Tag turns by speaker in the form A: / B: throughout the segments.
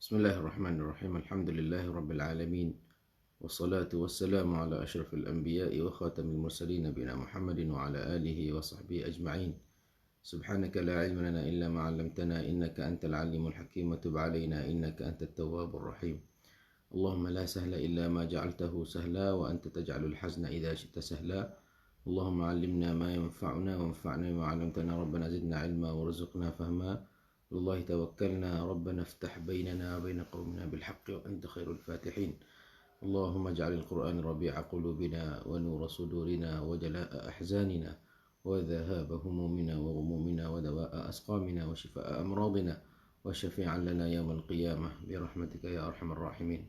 A: Bismillahirrahmanirrahim. Alhamdulillahirabbil alamin. Wassalatu wassalamu ala asyrafil anbiya'i wa khatamil mursalin nabiyina Muhammadin wa ala alihi wa sahbihi ajma'in. Subhanaka la ilma lana illa ma 'allamtana innaka antal alimul hakim wa tub 'alaina innaka antat tawwabur rahim. Allahumma la sahla illa ma ja'altahu sahla wa anta taj'alul hazna idza syi'ta sahla. Allahumma 'allimna ma yanfa'una wanfa'na bima 'allamtana rabbana zidna 'ilma warzuqna fahma. الله توكلنا ربنا افتح بيننا وبين قومنا بالحق وأنت خير الفاتحين. اللهم اجعل القرآن ربيع قلوبنا ونور صدورنا وجلاء أحزاننا وذهاب همومنا وغمومنا ودواء أسقامنا وشفاء أمراضنا وشفيعا لنا يوم القيامة برحمتك يا أرحم الراحمين.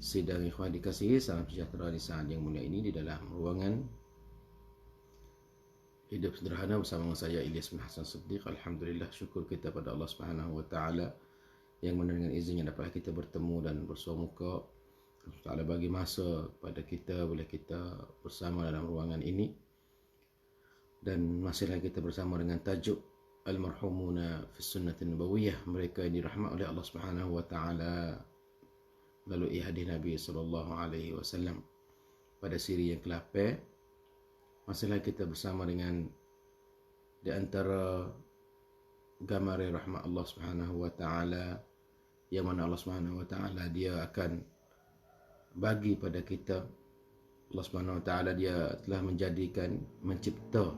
A: Sidang ikhwan dikasihi, salam sejahtera di saat yang mulia ini di dalam ruangan Hidup Sederhana bersama saya Ilyas bin Hassan Siddiq. Alhamdulillah, syukur kita pada Allah Subhanahu wa taala yang mana dengan izinnya dapat kita bertemu dan bersua muka. Allah Taala bagi masa pada kita boleh kita bersama dalam ruangan ini. Dan masih lagi kita bersama dengan tajuk Al-Marhumuna fi Sunnatin Nabawiyah, mereka yang dirahmat oleh Allah Subhanahu wa taala melalui hadis Nabi sallallahu alaihi wasallam. Pada siri yang ke-8 masihlah kita bersama dengan di antara gambar rahmat Allah Subhanahu wa taala yang mana Allah Subhanahu wa taala dia akan bagi pada kita. Allah Subhanahu wa taala dia telah mencipta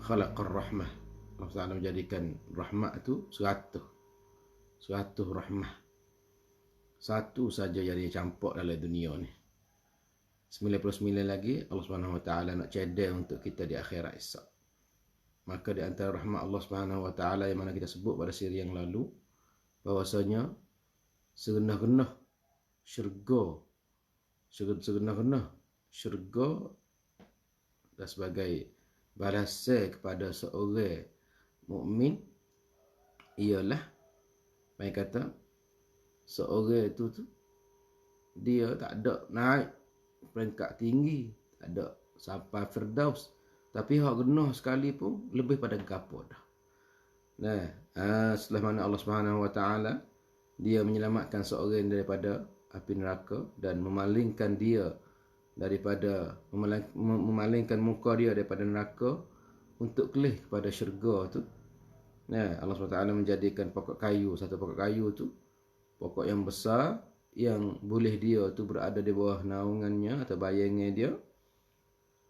A: khalaqar rahmah. Allah Taala menjadikan rahmat itu 100 rahmah. Satu saja yang dia campak dalam dunia ni. 99 lagi Allah Subhanahu wa taala nak cedek untuk kita di akhirat esok. Maka di antara rahmat Allah Subhanahu wa taala yang mana kita sebut pada siri yang lalu bahwasanya segenah-genah syurga dan sebagai balasan kepada seorang mukmin ialah mai kata seorang itu tu dia tak ada naik peringkat tinggi, tak ada sampai Firdaus, tapi hak genah sekali pun lebih pada gapo dah. Setelah mana Allah Subhanahu wa taala dia menyelamatkan seorang daripada api neraka dan memalingkan dia daripada memalingkan muka dia daripada neraka untuk kelih kepada syurga tu. Allah Subhanahu wa taala menjadikan pokok kayu, satu pokok kayu tu pokok yang besar yang boleh dia tu berada di bawah naungannya atau bayangnya dia.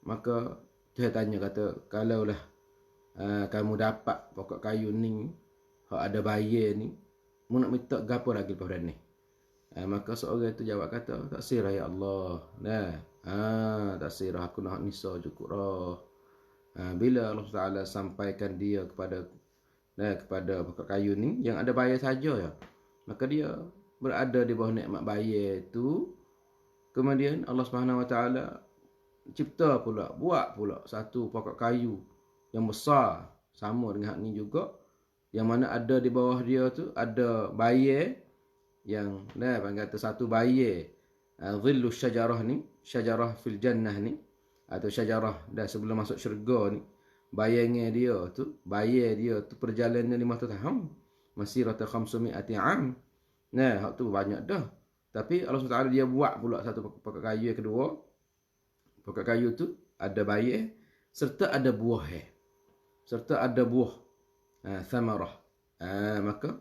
A: Maka Tuhan tanya, kata, kalaulah kamu dapat pokok kayu ni, hak ada bayar ni, mu nak minta gapo lagi daripada ni? Maka seorang itu jawab kata, tak sirah ya Allah. Tak sirah, aku nak nisa cukup dah. Bila Allah Taala sampaikan dia kepada pokok kayu ni yang ada bayar saja ya, maka dia berada di bawah nikmat bayar itu. Kemudian Allah Subhanahu wa taala buat pula satu pokok kayu yang besar sama dengan hak ni juga, yang mana ada di bawah dia tu ada bayar yang kata satu bayar dhillu syajarah ni, syajarah fil jannah ni, atau syajarah dah sebelum masuk syurga ni. Bayar dia tu perjalanan 500 tahun, masirata 500 am. Hak tu banyak dah. Tapi Allah SWT dia buat pula satu pokok kayu yang kedua. Pokok kayu tu ada bayar serta ada buah. Thamarah. Maka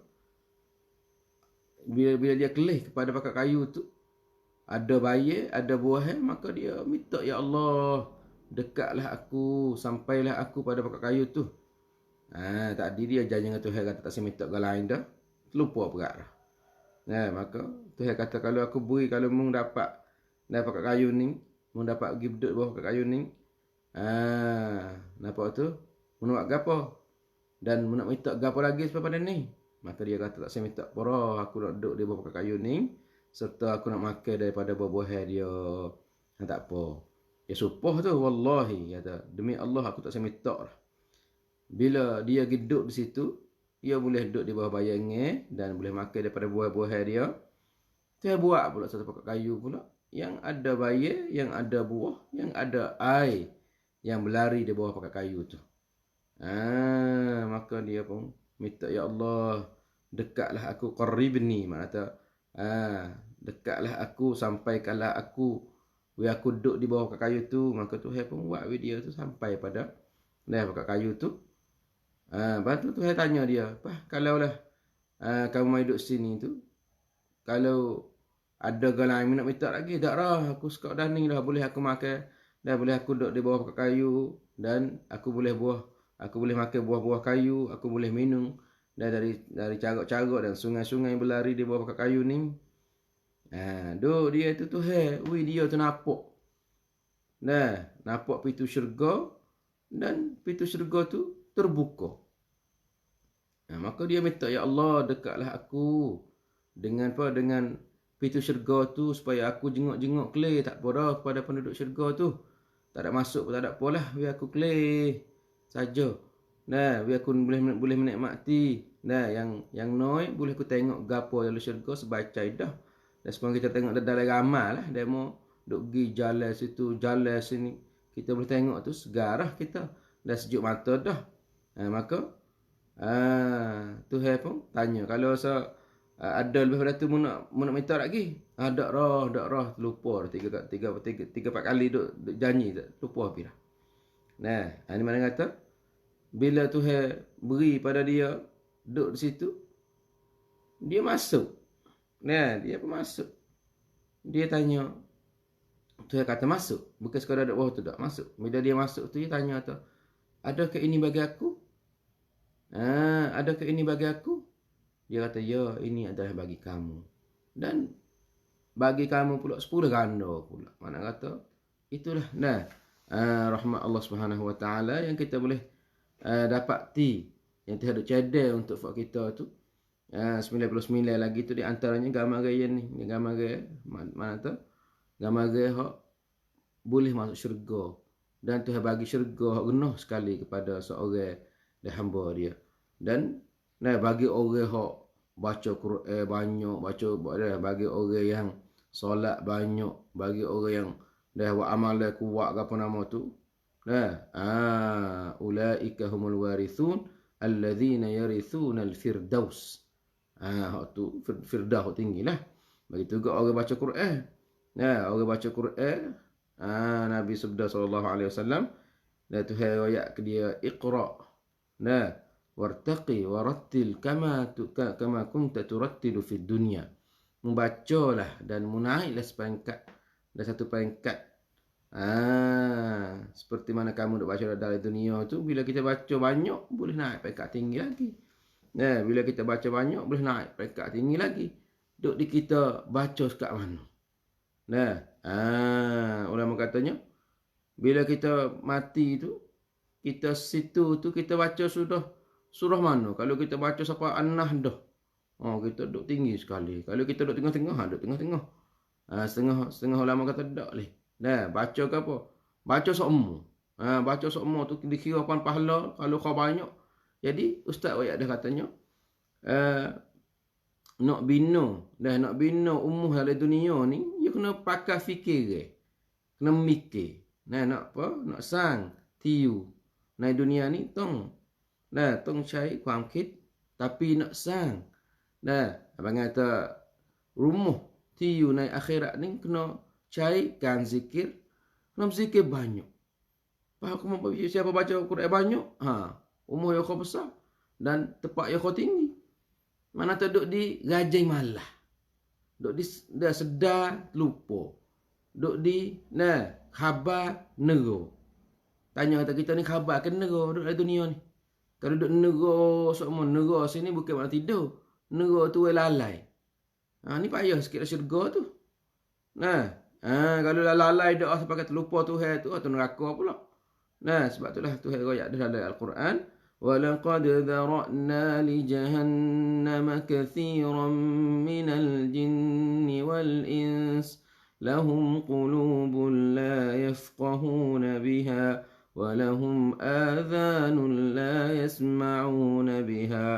A: bila dia kelih kepada pokok kayu tu, ada bayar, ada buah, maka dia minta, ya Allah, dekatlah aku, sampailah aku pada pokok kayu tu. Tadi dia janji dengan Tuhan kata tak saya minta ke lain dah. Lupa perak dah. Maka Tuhan kata, kalau aku beri, kalau mung dapat pokok kayu ni, mung dapat pergi duduk bawah pokok kayu ni, nampak tu, mung nak gapo? Dan mung nak minta gapo lagi daripada ni? Maka dia kata, tak saya minta porah, aku nak duduk di bawah pokok kayu ni, serta aku nak makan daripada buah-buah dia. Tak apa. Dia sumpah tu, wallahi, kata, demi Allah aku tak saya minta lah. Bila dia duduk di situ, dia boleh duduk di bawah bayangnya dan boleh makan daripada buah-buah dia. Dia buat pula satu pokok kayu pula yang ada bayar, yang ada buah, yang ada air yang berlari di bawah pokok kayu tu. Maka dia pun minta, ya Allah, dekatlah aku, qarribni, maknanya dekatlah aku, sampaikanlah aku, aku duduk di bawah kayu tu. Maka Tuhan pun buat dia tu sampai pada kat kayu tu. Lepas tu Tuhan tanya dia, kalau lah kamu mai duduk sini tu, kalau ada galang nak minta lagi, tak dah, aku suka dah ni dah, boleh aku makan, dah boleh aku duduk di bawah kayu, dan aku boleh makan buah-buah kayu, aku boleh minum dari caruk-caruk dan sungai-sungai berlari di bawah kayu ni. Duk dia tu Tuhan, dia tu nampak pintu syurga, dan pintu syurga tu terbuka. Maka dia minta, ya Allah, dekatlah aku dengan pintu syurga tu, supaya aku jenguk-jenguk kelih, tak apa dah kepada penduduk syurga tu. Tak ada masuk pun tak ada apalah, biar aku kelih saja. Biar aku boleh menikmati. Yang noi boleh aku tengok gapo dalam syurga sebaca dah. Dan sekarang kita tengok dalam ramal lah, dia mau duk pergi jalan situ, jalan sini, kita boleh tengok tu segarah kita, dah sejuk mata dah. Maka Tuhan pun tanya, kalau ada lebih pada tu nak minta lagi, dak roh lupa tiga empat kali duk janji, tak lupa api dah. Ini mana kata, bila Tuhan beri pada dia duduk di situ, dia masuk. Dia pun masuk. Dia tanya, Tuhan kata masuk, bukan sekadar duduk bawah tu, tak masuk. Bila dia masuk tu, dia tanya tu, adakah ini bagi aku? Adakah ini bagi aku? Dia kata, ya, ini adalah bagi kamu. Dan bagi kamu pula 10 ganda pula. Mana kata, itulah rahmat Allah Subhanahu Wa Taala yang kita boleh dapati, yang tidak ada cedek untuk fak kita tu. 99 lagi tu di antaranya gambar gaya ni. Gambar gaya mana tu? Gambar gaya hak boleh masuk syurga. Dan Tuhan bagi syurga hak genah sekali kepada seorang hamba dia. Dan bagi orang hak baca Quran banyak, bagi orang yang solat banyak, bagi orang yang buat amalan kuat apa nama tu, ulaika humul warithun alladzina yarithuna al-firdaus. Hak tu firdaus tinggilah. Bagi tu juga orang baca Quran. Orang baca Quran, Nabi sabda sallallahu alaihi wasallam, dan Tuhan ayat ke dia, iqra, wartaqi warattil kama kunta turattilu fid dunya. Membacalah dan menaiklah sepengkat dan satu peringkat. Seperti mana kamu duk baca dalam dunia tu, bila kita baca banyak boleh naik peringkat tinggi lagi. Bila kita baca banyak boleh naik peringkat tinggi lagi. Duk di kita baca sekat mana. Ulama katanya, bila kita mati tu, kita situ tu kita baca sudah surah mana. Kalau kita baca sampai An-Nahl dah, kita duduk tinggi sekali. Kalau kita duduk tengah-tengah, duduk tengah-tengah. Setengah ulama kata tak boleh. Baca ke apa? Baca semua. Baca semua tu dikirakan pahala kalau kau banyak. Jadi ustaz ayat dah katanya, nak bina umuh dalam dunia ni, dia kena pakai fikir. Kena mikir. Nak apa? Nak sang tiu. Dunia ni tong cari ความคิด tapi nak sang. Abang kata rumah tiuใน akhirat ni kena cari kan zikir. Kena zikir banyak. Siapa baca Quran banyak, umur yang kau besar dan tempat yang kau tinggi. Mana tu duduk di gajai malah. Duduk di dah sedar lupa. Duduk di khabar nero. Tanya kata kita ni khabar ke nero duduk dalam dunia ni. Kalau duduk nero semua nero sini bukan mana tidur. Nero tu lalai. Ni payah sikit syurga tu. Kalau lalai dah sampai kata lupa Tuhan tu atau neraka pula. Sebab itulah Tuhan royak dalam Al-Quran, وَلَقَدْ ذَرَأْنَا لِجَهَنَّمَ كَثِيرًا مِنَ الْجِنِّ وَالْإِنسِ لَهُمْ قُلُوبٌ لَا يَفْقَهُونَ بِهَا وَلَهُمْ آذَانٌ لَا يَسْمَعُونَ بِهَا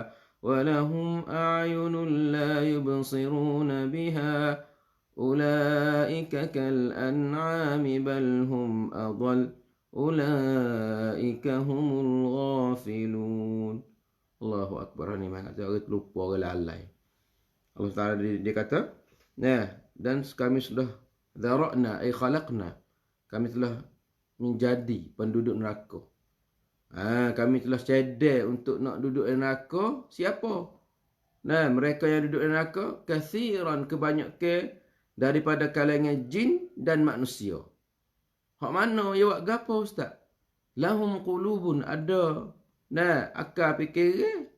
A: وَلَهُمْ أَعْيُنٌ لَا يُبْصِرُونَ بِهَا أُولَئِكَ كَالْأَنْعَامِ بَلْ هُمْ أَضَلُّ أُولَئِكَ هُمُ الْغَافِلُونَ. Allahu akbar. Ni mana kata orang lupa, orang lalai. Allah Taala dia kata, nah, dan kami sudah dhara'na ay khalaqna. Kami telah menjadi penduduk neraka. Kami telah cedek untuk nak duduk di neraka. Siapa? Nah, mereka yang duduk di neraka kathiran, kebanyakan daripada kalangan jin dan manusia. Hak mana ya buat gapo ustaz? Lahum qulubun, ada. Nah, akal fikir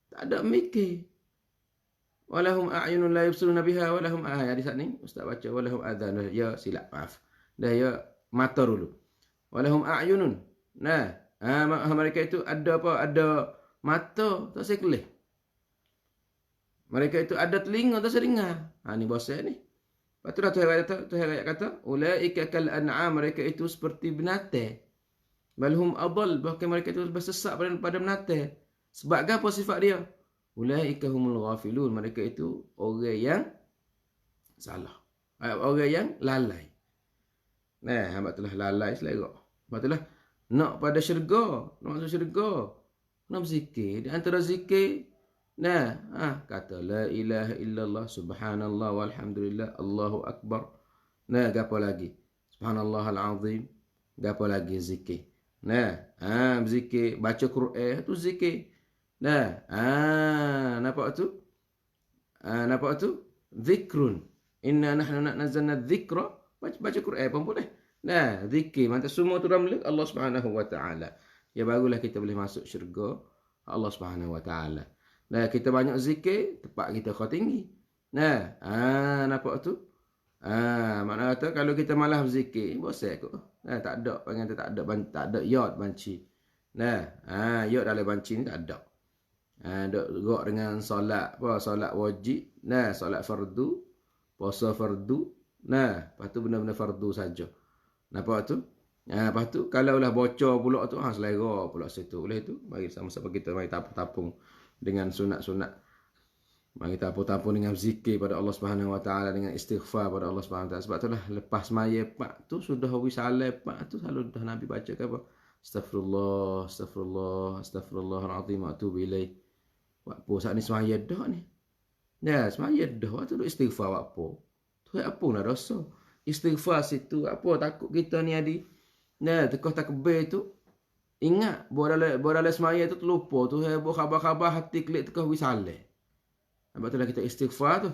A: tak ada mikir. Walahum a'yunun la yubsiruna biha walahum di saat ni ustaz baca walahum adhan. Ya silap, maaf. Dah ya mata dulu. Walahum a'yunun. Nah, mereka itu ada apa? Ada mata, tak saya kelih. Mereka itu ada telinga, tak saya dengar. Ni bahasa ni. Lepas tu dah Tuhan kata, ulaika kal an'am, mereka itu seperti binatang. Balhum adall, bahkan mereka itu lebih sesat pada binatang. Sebab apa sifat dia? Ulaika humul ghafilun, mereka itu orang yang salah. Orang yang lalai. Nah, hamba telah lalai selera. Hamba telah nak pada syurga, nak masuk syurga. Nak berzikir, di antara zikir, nah, kata la ilaha illallah subhanallah walhamdulillah Allahu akbar. Nah, gapo lagi? Subhanallahal azim. Gapo lagi zikir? Nah, berzikir, baca Quran tu zikir. Nah, nampak tu? Nampak tu? Zikrun. Inna nahnu nazzalna dzikra. Baca Quran pun boleh. Nah, zikir. Mantap semua tu ramli Allah Subhanahu wa taala. Ya barulah kita boleh masuk syurga Allah Subhanahu wa taala. Nah, kita banyak zikir, tempat kita kau tinggi. Nah, nampak tu? Makna kata kalau kita malah berzikir, bosan kot. Nah, tak ada, panggil tak ada yod banci. Nah, yod dalam banci ni tak ada. Dok gerak dengan solat, solat wajib, nah, solat fardu, puasa fardu, nah, lepas tu benda-benda fardu saja. Nampak tu? Lepas tu kalau lah bocor pula tu, selera pula situ. Boleh tu, mari sama-sama kita mari tapung dengan sunat-sunat. Mari kita tapung dengan zikir pada Allah Subhanahu wa taala, dengan istighfar pada Allah Subhanahu wa taala. Sebab itulah lepas maya pak tu sudah wisalah pak tu selalu dah Nabi baca apa? Astagfirullah, astagfirullah, astagfirullahalazim wa atubu ilaih. Apa saat ni semaya dah ni? Ya, semaya dah waktu tu istighfar apa? Tu apa nak dosa? Istighfar situ apa takut kita ni adi. Nah, tekah takbir tu ingat borala semaya tu terlupa tu khabar-khabar hati klik tekah wisalah. Sebab itulah kita istighfar tu.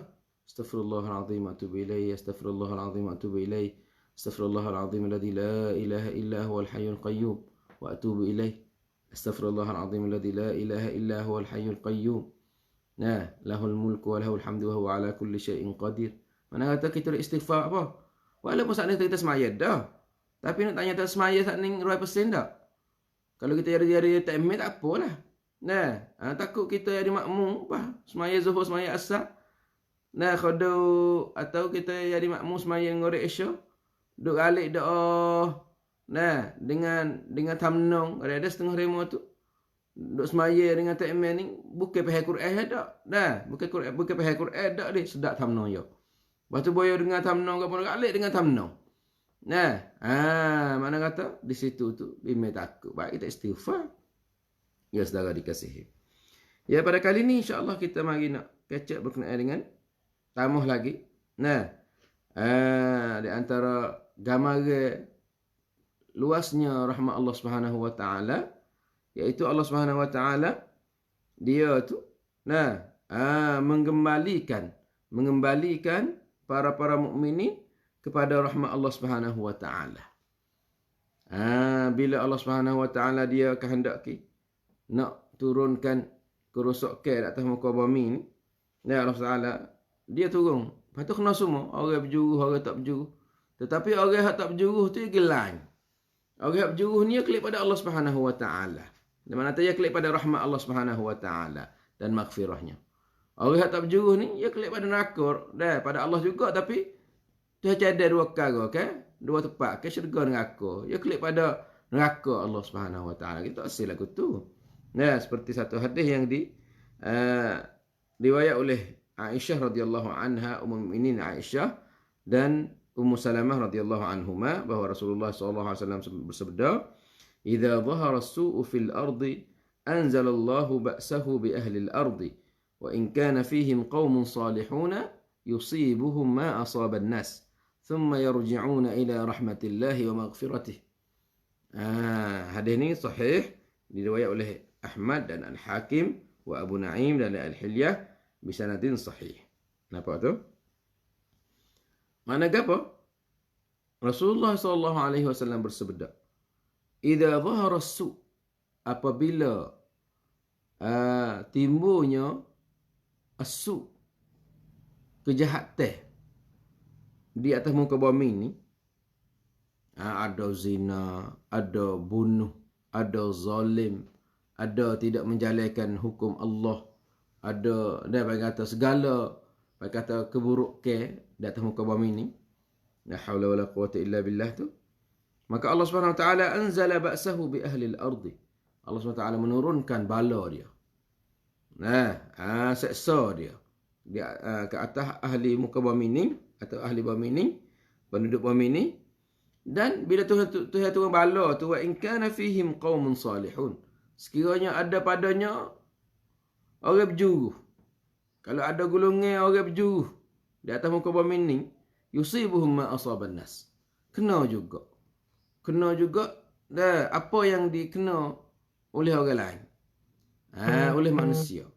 A: Astaghfirullahalazim wa atubu ilaih, astaghfirullahalazim wa atubu ilaih, astaghfirullahalazim alladzi la ilaha illa huwal hayyul qayyum wa atubu ilaih. Astaghfirullahalazim alladzi la ilaha illa huwal hayyul qayyum. Nah, lahul mulku wa lahul hamdu wa huwa ala kulli syai'in qadir. Mana kata kita istighfar apa? Walaupun saat ni kita semaya dah. Tapi nak tanya tak semaya saat ni 100% dah. Kalau kita jadi takmir tak apalah. Nah, takut kita jadi makmum apa? Semaya zuhur, semaya asar. Nah, khadu atau kita jadi makmum semaya ngorek isya. Duk alik doa. Nah, dengan tamnong, ada setengah remo tu. Duk semaya dengan takmir ni bukan pahal Quran dak. Nah, bukan pahal Quran dak dia sedap tamnong yo. Lepas tu boyo dengan tamnong gapo alik dengan tamnong. Nah, mana kata di situ tu bimai takut. Baik kita istighfar. Ya saudara dikasihi. Ya pada kali ni insya-Allah kita mari nak catch up berkenaan dengan tambah lagi. Nah, di antara gambaran luasnya rahmat Allah Subhanahu wa taala, iaitu Allah Subhanahu wa taala dia tu mengembalikan para mukminin kepada rahmat Allah Subhanahu wa taala. Bila Allah Subhanahu wa taala dia kehendaki nak turunkan kerosakan atas muka bumi ni, Allah Taala dia turun. Lepas tu kena semua, orang berjuruh, orang tak berjuruh. Tetapi orang yang tak berjuruh tu gelan. Orang yang berjuruh ni klik pada Allah Subhanahu wa taala. Di mana dia klik pada rahmat Allah Subhanahu wa taala dan maghfirahnya. Orang yang tak berjuruh ni dia klik pada neraka, pada Allah juga, tapi dia ada dua perkara, okey? Dua tempat, ke syurga dan neraka. Dia klik pada neraka Allah Subhanahu wa taala. Kita asal lagu tu. Nah, seperti satu hadis yang riwayat oleh Aisyah radhiyallahu anha, Ummul Mukminin Aisyah dan Ummu Salamah radhiyallahu anhuma, bahawa Rasulullah sallallahu alaihi wasallam bersabda, "Idza dhahara as-su'u fil ardi anzalallahu ba'sahu bi ahli al-ardi wa in kana fihim qaumun salihuna yusibuhum ma asaba an-nas thumma yarji'una ila rahmatillahi wa maghfiratih. Hadis ni sahih, diriwayat oleh Ahmad dan Al-Hakim wa Abu Naim dan Al-Hilyah bisanadin sahih. Nampak tu? Mana apa? Rasulullah SAW bersabda, "Idza dhahara as-su'", apabila timbulnya as-su', kejahatan di atas muka bumi ni, ada zina, ada bunuh, ada zalim, ada tidak menjalankan hukum Allah, ada kata segala kata keburukan di atas muka bumi ni, la haula wala quwata illa billah tu, maka Allah Subhanahu wa taala anzala ba'sahu bi ahli al-ardi. Allah Subhanahu wa taala menurunkan bala dia. Seksa dia ke atas ahli muka bumi ni atau ahli bumi ni, penduduk bumi ni. Dan bila Tuhan turun bala tu, wa in kana fihim qaumun salihun, sekiranya ada padanya orang berjuru. Kalau ada golongan orang berjuru di atas muka bumi ni, yusibuhum ma asaban nas. Kena juga dah apa yang dikena oleh orang lain. Oleh manusia.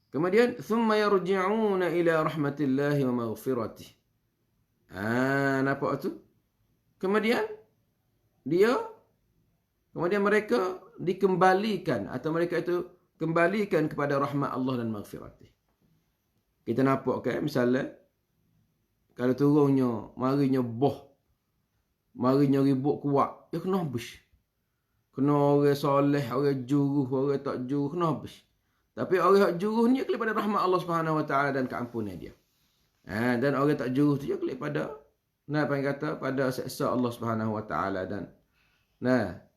A: Kemudian thumma yarji'una ila rahmatillahi wa maghfiratih. Nampak tu? Kemudian mereka dikembalikan, atau mereka itu kembalikan kepada rahmat Allah dan maghfiratih. Kita nampak kan, misalnya kalau turunnya marinya marinya ribut kuat, ya kena habis. Kena orang soleh, orang juruh, orang tak juruh, kena habis. Tapi orang juruh ni kepada rahmat Allah Subhanahu wa taala dan keampunan dia. Dan orang tak juruh tu juga kepada apa yang kata pada seksa Allah Subhanahu wa taala dan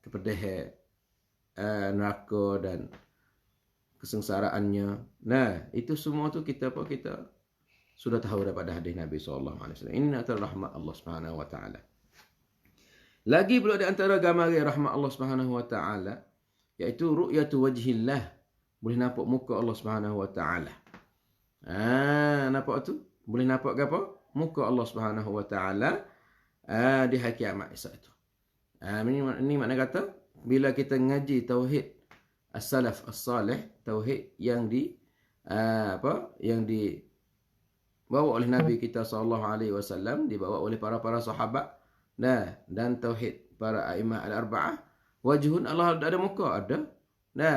A: kepedihan neraka dan kesengsaraannya. Itu semua tu kita sudah tahu daripada hadis Nabi SAW. Inna rahmat Allah Subhanahu wa taala. Lagi pula di antara gambaran rahmat Allah Subhanahu wa taala, iaitu ru'yatu wajhillah, boleh nampak muka Allah Subhanahu wa taala. Nampak tu? Boleh nampak apa? Muka Allah Subhanahu wa taala di hari kiamat esok itu. Ini makna kata bila kita ngaji tauhid as-salaf as-salih, tauhid yang yang dibawa oleh Nabi kita SAW, dibawa oleh para sahabat, dan tauhid para a'immah al-arba'ah, wajhun, Allah ada muka, ada.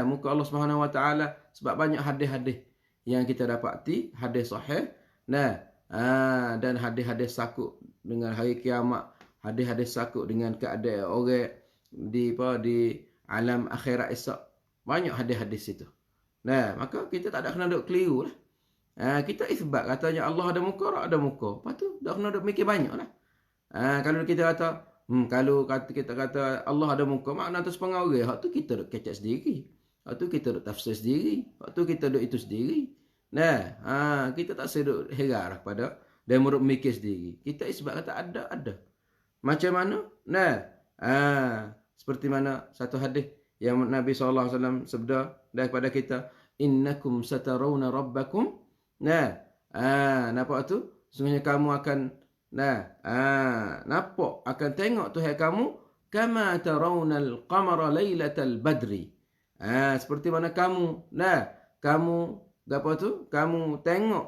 A: Muka Allah Subhanahu wa taala, sebab banyak hadis-hadis yang kita dapati, hadis sahih, dan hadis-hadis sakut dengan hari kiamat, hadis-hadis sakut dengan keadaan orang di alam akhirat esok. Banyak hadis-hadis itu. Maka kita tak ada kena duk keliru lah. Kita isbat katanya Allah ada muka, ada muka. Lepas tu tak kena duk mikir banyak lah. Kalau kita kata kita kata Allah ada muka, makna tu sepengah orang, hak tu kita duk kecek sendiri. Hak tu kita duk tafsir sendiri. Hak tu kita duk itu sendiri. Kita tak seduk heran pada dan meruk mikir sendiri. Kita isbat kata ada. Macam mana? Seperti mana satu hadis yang Nabi SAW sabda daripada kita, innakum satarawna rabbakum. Nampak tu? Sungguhnya kamu akan nampak, akan tengok Tuhan kamu, kama tarawna al-qamara lailatal badri. Seperti mana kamu kamu tengok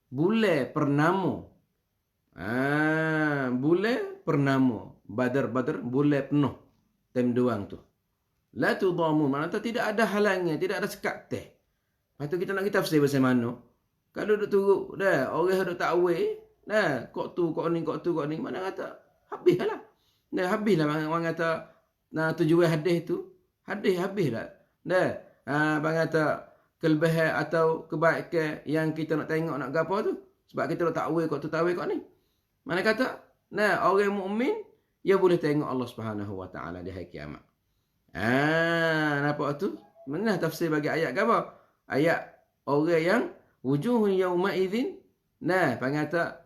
A: bulan purnama. Bulan purnama. Badar bulan penuh. Time doang tu. La tudamun, maknanya tidak ada halangnya, tidak ada sekat teh. Lepas tu kita nak kita tafsir bahasa mana? Kalau duk turut orang duk takwil, kok tu kok ni, mana kata habislah. Habislah orang kata tujuan hadis tu. Habislah. Bang kata kelebihan atau kebaikan yang kita nak tengok nak gapo tu, sebab kita nak takwil kok ni. Mana kata orang mukmin ia boleh tengok Allah Subhanahu wa taala di hari kiamat. Nampak tu? Mana tafsir bagi ayat apa? Ayat orang yang wujuhun yauma idzin kata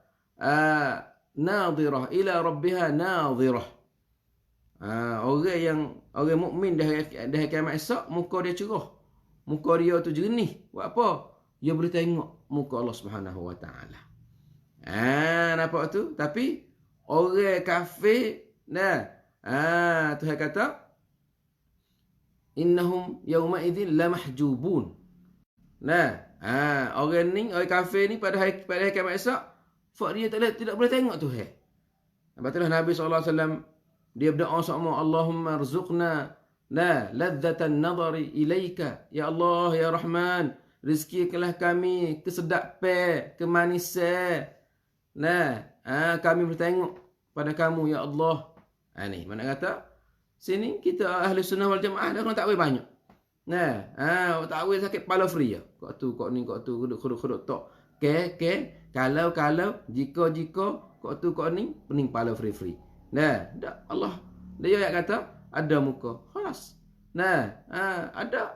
A: nadhirah ila rabbiha nadhirah. Orang mukmin dah kiamat esok, muka dia cerah. Muka dia tu jernih. Buat apa? Dia boleh tengok muka Allah Subhanahu Wa Taala. Nampak tu? Tapi orang kafir Tuhan kata innahum yawma idzin lamahjubun. Orang kafir ni pada hari kiamat esok, dia tidak boleh tengok Tuhan. Lepas Nabi SAW dia berdoa sama Allahumma rzuqna ladzatan nadhari ilaika. Ya Allah, ya Rahman, rizkikanlah kami kesedapan, kemanisan. Kami boleh tengok pada kamu, ya Allah. Ni mana kata sini kita ahli sunnah wal jamaah dah orang tak boleh banyak. Tak boleh sakit kepala free ya. Kok tu khuduk tok. Kalau jika kok tu kok ni pening kepala free. Dak Allah. Dia ayat kata ada muka. Khalas. Ada.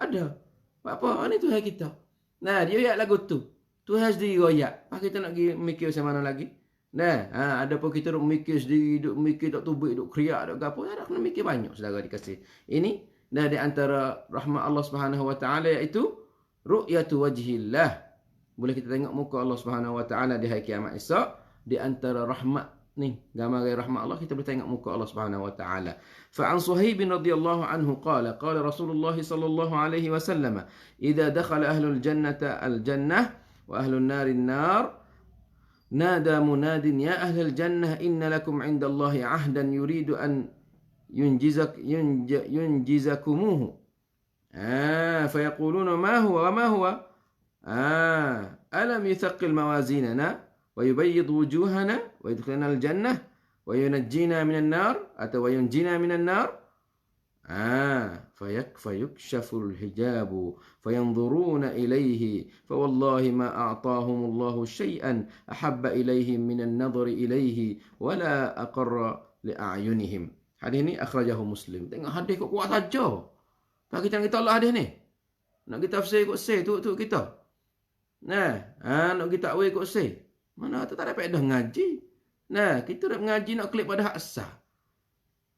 A: Apa ni Tuhan kita. Dia ayat lagu tu. Tuhan sendiri ayat. Pak kita nak pergi mikir macam mana lagi? Ada pun kita duk mikir sendiri, duk mikir tak tubik, duk kriak, duk gapo. Ada kena mikir banyak saudara dikasih. Ini di antara rahmat Allah Subhanahu Wa Taala iaitu ru'yatu wajhillah. Boleh kita tengok muka Allah Subhanahu Wa Taala di hari kiamat esok. Di antara rahmat ni, gambaran rahmat Allah, kita boleh tengok muka Allah Subhanahu Wa Taala. Fa an Suhaib radhiyallahu anhu qala Rasulullah sallallahu alaihi wasallam, idza dakhala ahlul jannata al-jannah wa ahlun nari an-nar, nada munadin ya ahlal jannah inna lakum 'inda Allahi 'ahdan yuridu an yunjizakumuhu. Fayaquluna ma huwa alam yuthaqqil mawazinana wa yubayyid wujuhana wa yudkhilna al-jannah wa yunajjina minan nar atau wa yunjina minan nar. فيكشف الحجاب فينظرون إليه فوالله ما أعطاهم الله شيئا أحب إليهم من النظر إليه ولا أقر لأعينهم. Hadis ni akhrajahu Muslim. Tengok hadis kok kuat saja. Tak kita Allah hadis ni. Nak kita tafsir kok say tu kita. Nak kita takwil kok say. Mana tu tak ada faedah ngaji. Kita dah mengaji nak klik pada hak sah.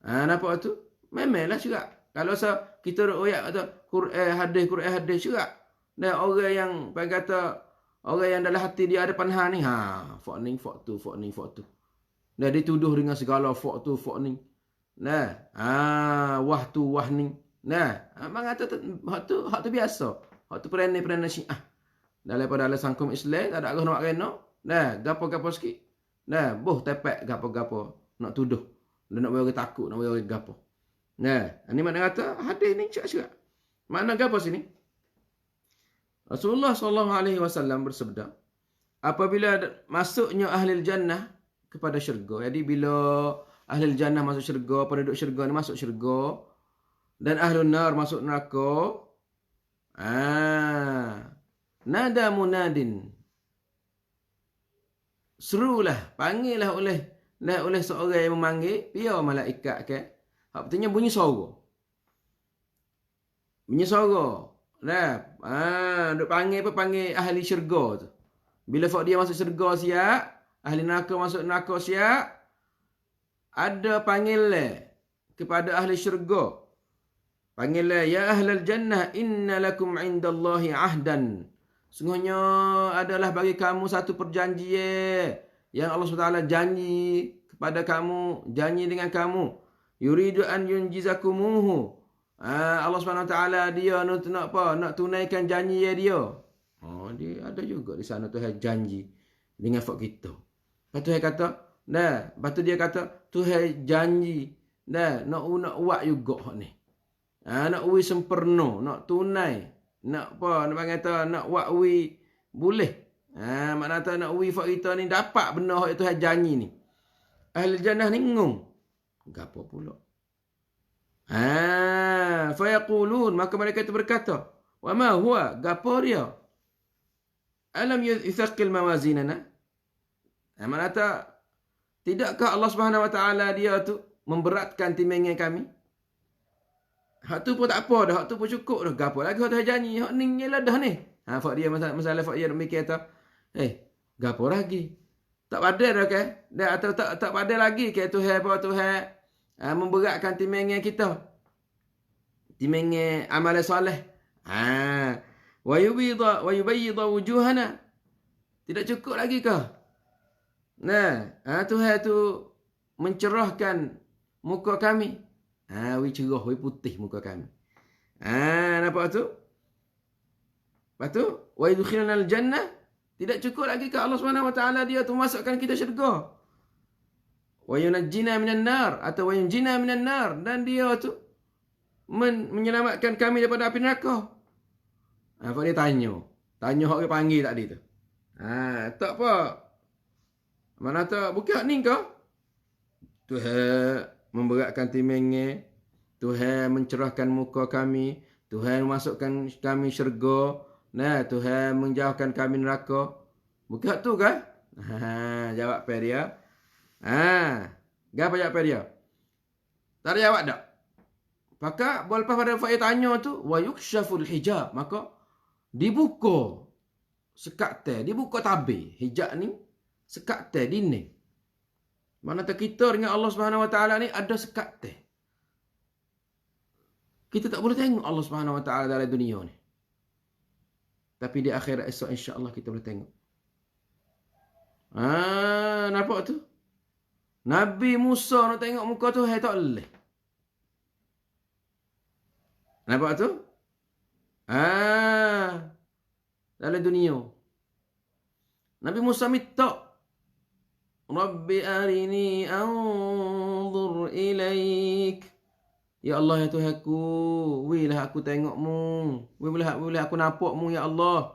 A: Nampak tu? Memanglah juga. Kalau kita royak kata Quran hadis juga. Orang yang kata orang yang dalam hati dia ada panha ni, fak tu. Dituduh dengan segala fak tu, fak ni. Wah tu, wah ni. Abang kata hak tu biasa. Hak tu perana Syiah. Daripada dalam sangkum Islam tak ada Allah nak kena. Gapo-gapo sikit. Boh tepek gapo-gapo nak tuduh. Dan nak bagi takut, nak bagi gapo. Ini mana kata hadis ni cerak-cerak. Makna apa sini? Rasulullah SAW bersabda, apabila masuknya ahli jannah kepada syurga. Jadi bila ahli jannah masuk syurga, penduduk syurga ni masuk syurga, dan ahli nar masuk neraka, nada munadin. Serulah, panggillah oleh seorang yang memanggil, dia malaikat ke. Artinya bunyi suara. Duk panggil ahli syurga tu. Bila dia masuk syurga siap, ahli neraka masuk neraka siap, ada panggilan kepada ahli syurga. Panggilan, ya ahlal jannah inna lakum 'indallahi 'ahdan. Sungguhnya adalah bagi kamu satu perjanjian yang Allah SWT janji kepada kamu, janji dengan kamu. Yuridu an yunjizakumuhu. Allah SWT dia nak tunaikan janji dia. Dia ada juga di sana Tuhan janji dengan fak kita. Lepas Tuhan kata, lepas tu dia kata Tuhan janji, nak buat juga hak ni. Nak wi sempurna, nak tunai, nak kata nak buat wi boleh. Makna kata nak wi fak kita ni dapat benda hak Tuhan janji ni. Ahli jannah ni ngung. Gapo pula? Fayaqulun, maka mereka itu berkata, wa ma huwa, gapo dia? Alam yuthaqqil mawazinana? Mana tidakkah Allah Subhanahu Wa Taala dia tu memberatkan timbangan kami? Hak tu pun tak apa dah, hak tu pun cukup dah. Gapo lagi hak Tuhan janji? Hak ni ialah dah ni. Fak dia masalah fak dia mikir kata, gapo lagi? Tak padai dah ke? Dah atau tak padai lagi ke Tuhan apa Tuhan memberatkan timbangan kita. Timbangan amal soleh. Wa yubayyidha wujuhana. Tidak cukup lagi ke? Tuhan tu mencerahkan muka kami. Cerah, putih muka kami. Nampak tu? Lepas tu, wa yudkhilna al-jannah. Tidak cukup lagi ke Allah Subhanahu Wa Taala dia tu masukkan kita syurga. Wa yunajjina minan nar atau wa yunjina minan nar, dan dia tu menyelamatkan kami daripada api neraka. Kau dia tanya orang panggil tadi tu. Tak apa. Mana tak bukan ni kau? Tuhan memberatkan timbangan, Tuhan mencerahkan muka kami, Tuhan memasukkan kami syurga. Tuhan menjauhkan kami neraka. Bukan tu kan? Jawab per dia. Apa jawab per dia? Tak ada jawab tak? Maka lepas pada Faiz tanya tu, wa yukshaful hijab, maka dibuka sekat teh, dibuka tabir. Hijab ni sekat teh dinding. Mana tak kita dengan Allah Subhanahu Wa Taala ni ada sekat teh. Kita tak boleh tengok Allah Subhanahu Wa Taala dalam dunia ni. Tapi di akhirat esok insya-Allah kita boleh tengok. Nampak tu? Nabi Musa nak tengok muka tu, tak boleh. Nampak tu? Dalam dunia. Nabi Musa minta, Rabbi arini anzur ilaik. Ya Allah, ya Tuhanku, wilah aku tengokmu. Wilah aku nampakmu, ya Allah.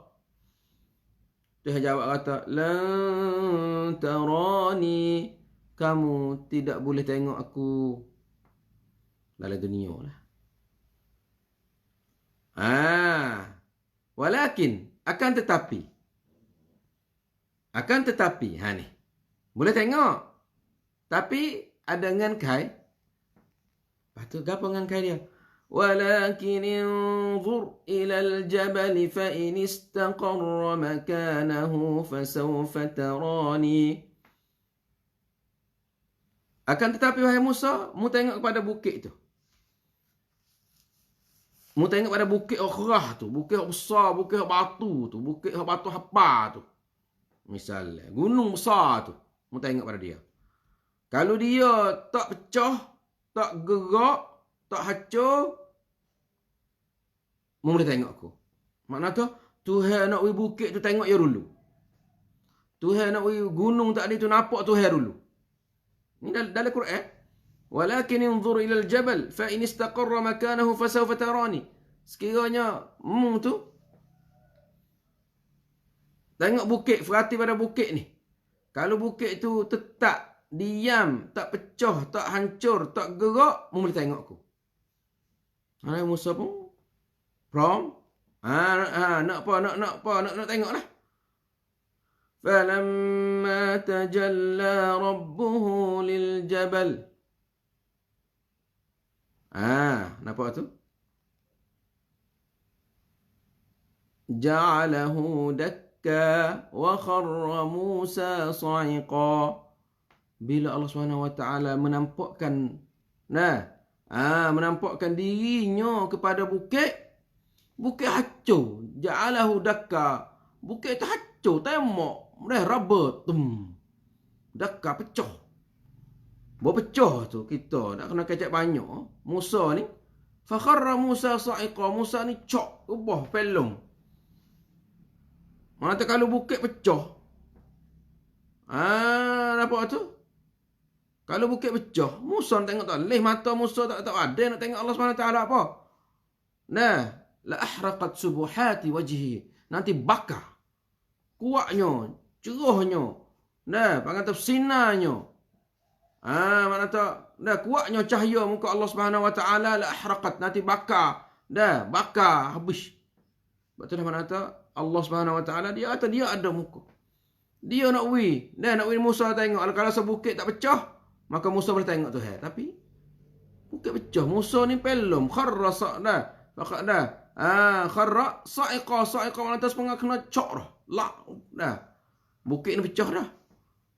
A: Tuhan jawab kata, lan tarani. Kamu tidak boleh tengok aku dalam dunia lah. Walakin, akan tetapi, ni. Boleh tengok. Tapi ada dengan kai. Lepas tu, apa dengan kai dia? Walakin inzur ilal jabali fa in istaqarra makanahu fasawfa tarani. Akan tetapi, wahai Musa, mu tengok kepada bukit tu. Mu tengok pada bukit Okhrah tu, bukit besar, bukit batu tu, bukit batu hapa tu. Misalnya, gunung besar tu. Mu tengok pada dia. Kalau dia tak pecah, tak gerak, tak hancur, mu boleh tengok aku. Makna tu, Tuhan nak pergi bukit tu tengok ya dulu. Tuhan nak pergi gunung tadi tu nampak Tuhan dulu. Ini dalam Quran. Walakin inzur ilal jabal fa in istaqarra makanahu fasawfa tarani. Sekiranya tu tengok bukit, perhati pada bukit ni. Kalau bukit tu tetap diam, tak pecah, tak hancur, tak gerak, boleh tengok aku. Musa pun prom. Nak tengok lah. Falamma tajalla rabbuhu lil jabal. Nampak tu? Ja'alahu dakka wa kharra Musa sa'iqa. Bila Allah SWT menampakkan menampakkan dirinya kepada bukit hancur. Ja'alahu dakka. Bukit tu hancur, tembok, raba, dakka pecah. Berpecah tu kita nak kena kecek banyak. Musa ni fakharra Musa sa'iqa. Musa ni cok ubah pelong. Mana tak kalau bukit pecah. Nampak tu? Kalau bukit pecah, Musa nak tengok tak leh mata Musa tak ada nak tengok Allah SWT apa. La ahraqat subuhati wajhi. Nanti bakar. Kuatnya, cerahnya. Panggil sinarnya. Mana tak? Kuatnya cahaya muka Allah Subhanahu Wa Taala la ahraqat, nanti bakar. Bakar habis. Betul dah mana tak? Allah Subhanahu Wa Taala dia ada muka. Dia nak Musa tengok. Kalau sebukit tak pecah, maka Musa boleh tengok tu. Tapi bukit pecah. Musa ni pelom. Kharra sa'iqa mana atas pengak kena cok dah. Bukit ni pecah dah.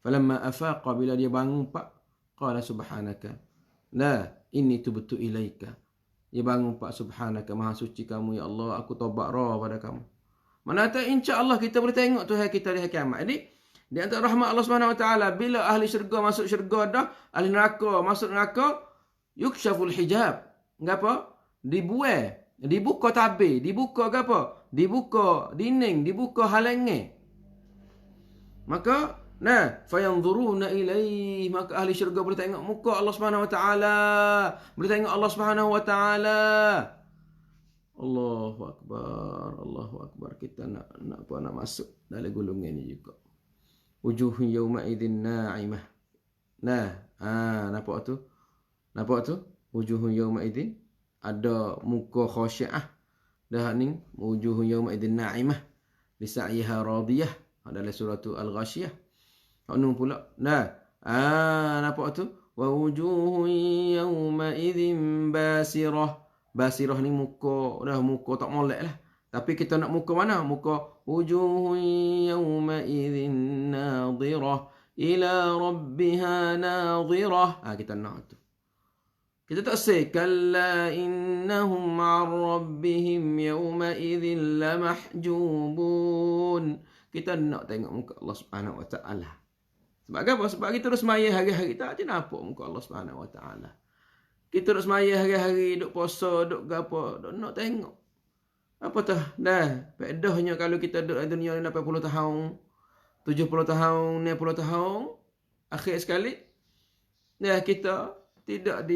A: Falamma afaqa, bila dia bangun pak, qala subhanaka Nah, inni tubtu ilaika. Dia bangun Pak, subhanaka, maha suci kamu ya Allah, aku taubat roh pada kamu. Mana kata insya-Allah kita boleh tengok Tuhan kita di hari kiamat. Jadi di antara rahmat Allah Subhanahu Wa Taala, bila ahli syurga masuk syurga dah, ahli neraka masuk neraka, yukshaful hijab. Ngapa? Dibuka tabir, dibuka apa? Dibuka dinding, dibuka halangan. Maka fayanzuruna ilaihi, maka ahli syurga boleh tengok muka Allah Subhanahu Wa Taala, boleh tengok Allah Subhanahu Wa Taala. Allahu akbar, Allahu akbar. Kita nak masuk dalam golongan ni juga. Wujuhun yawma idzin na'imah. Nampak tu? Wujuhun yawma idzin, ada muka khasyiah. Dah ni wujuhun yawma idzin na'imah li sa'yiha radiyah. Dalam surah Al-Ghasyiyah. Anu pula. Nampak tu? Wa wujuhun yawma idzin basirah. Basirah ni muka tak molek lah. Tapi kita nak muka mana? Muka wujuhun yawma idzin nadhirah ila rabbiha nadhirah. Kita nak tu. Kita tak say kalla innahum 'an rabbihim yawma idzin lamahjubun. Kita nak tengok muka Allah Subhanahu Wa Taala. Sebab apa? Sebab kita terus maya hari-hari tak nampak muka Allah Subhanahu Wa Taala. Kita duk semaya hari-hari, duk puasa, duk gapo, duk nak tengok. Apa tah? Pedahnya kalau kita duduk dalam dunia ni 80 tahun, 70 tahun, 90 tahun, akhir sekali, kita tidak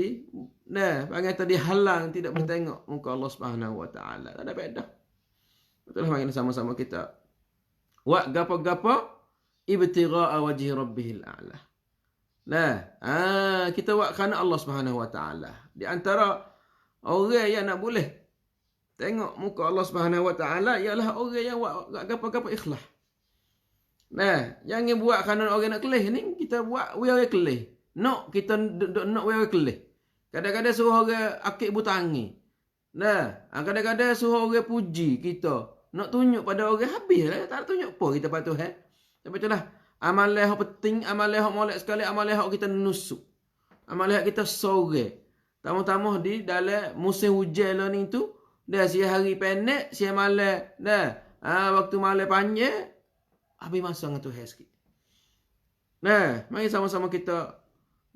A: panggil tadi halang, tidak boleh tengok muka Allah Subhanahu Wa Taala. Tak ada pedah. Betul lah, mari sama-sama kita. Wa gapo-gapo ibtigha'a wajhi rabbihil a'la. Kita buat kerana Allah Subhanahu Wa Taala. Di antara orang yang nak boleh tengok muka Allah Subhanahu Wa Taala ialah orang yang buat gapo-gapo ikhlas. Jangan buat kerana orang nak kelih ni, kita buat we orang kelih. Kita nak we orang kelih. Kadang-kadang suruh orang akik butangi. Kadang-kadang suruh orang puji kita. Nak tunjuk pada orang habislah, tak tunjuk apa kita patuh Tapi itulah amalan yang penting, amalan yang molek sekali, amalan yang kita nusuk. Amalan yang kita sore. Tamu-tamu di dalam musim hujan lah ni tu, si hari pendek, si malam, waktu malam panjang, habis masa dengan Tuhan sikit. Mari sama-sama kita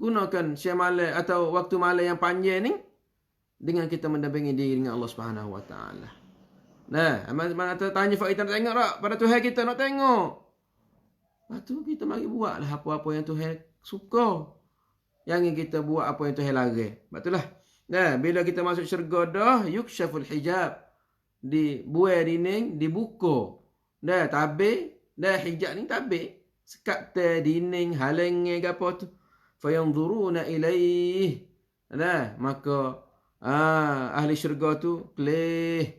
A: gunakan si malam atau waktu malam yang panjang ni, dengan kita mendampingi diri dengan Allah Subhanahu Wa Taala. Mana tanya kita nak tengok tak? Pada Tuhan kita nak tengok. Lepas tu kita mari buatlah apa-apa yang Tuhan suka. Jangan kita buat apa yang Tuhan larang. Sebab itulah. Bila kita masuk syurga dah, yukshaful hijab. Dibuai dinding, dibuka. Tabir. Hijab ni tabir. Sekat dinding, halangi ke apa tu. Fayanzuruna ilaih. Maka ahli syurga tu kelih.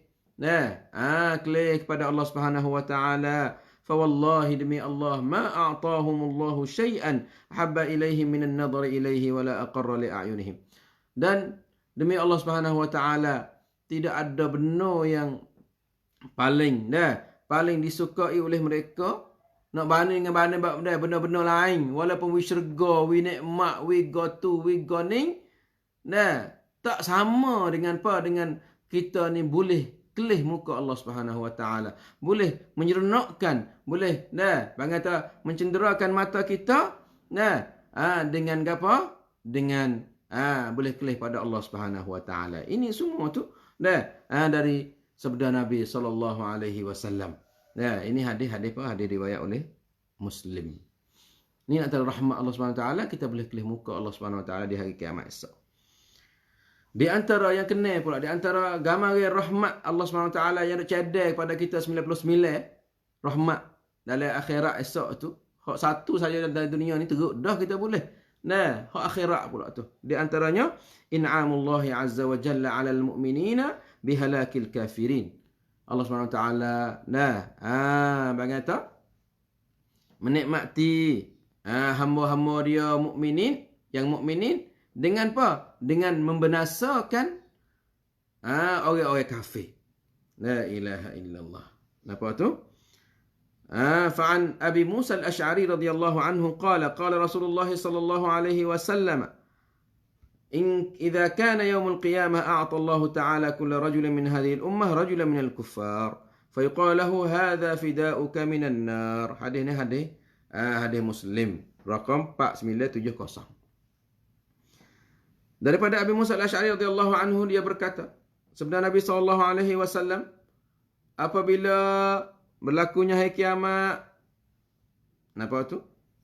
A: Kelih kepada Allah Subhanahu Wa Taala. فوالله demi Allah ما أعطاهم الله شيئا أحب إليهم من النظر إليه ولا أقر لأعينهم. Dan demi Allah Subhanahu Wa Taala, tidak ada benda yang paling disukai oleh mereka nak banding dengan benda-benda lain, walaupun we syurga, we nikmat, we go to, we go ning, tak sama dengan kita ni boleh kelih muka Allah Subhanahu Wa Taala, boleh menyeronokkan, boleh bangata mencenderakan mata kita dengan apa? Dengan boleh kelih pada Allah Subhanahu Wa Taala. Ini semua tu dari sabda Nabi sallallahu alaihi wasallam. Ini hadis riwayat oleh Muslim. Ini antara rahmat Allah Subhanahu Wa Taala, kita boleh kelih muka Allah Subhanahu Wa Taala di hari kiamat esok. Di antara yang kena pula, di antara gambaran rahmat Allah SWT yang cadai kepada kita 99 rahmat dalam akhirat esok tu. Hak satu saja dalam dunia ni teruk dah kita boleh. Hak akhirat pula tu. Di antaranya in'amullahi azza wa jalla 'alal mu'minina bihalakil kafirin. Allah SWT berkata menikmati hamba-hamba dia mukminin, yang mukminin dengan apa? Dengan membinasakan orang-orang kafir. La ilaha illallah. Apa tu? Fa'an Abi Musa al-Ash'ari radhiyallahu anhu qala Rasulullah sallallahu alaihi wasallam إذا كان يوم القيامة أعطى الله تعالى كل رجل من هذه الأمة رجلا من الكفار فيقال له هذا فداؤك من النار. Hadis ni hadis Muslim rakam 4970. Daripada Abi Musa al-Asy'ari radhiyallahu anhu, dia berkata, sabda Nabi SAW, apabila berlakunya hari kiamat, apa tu?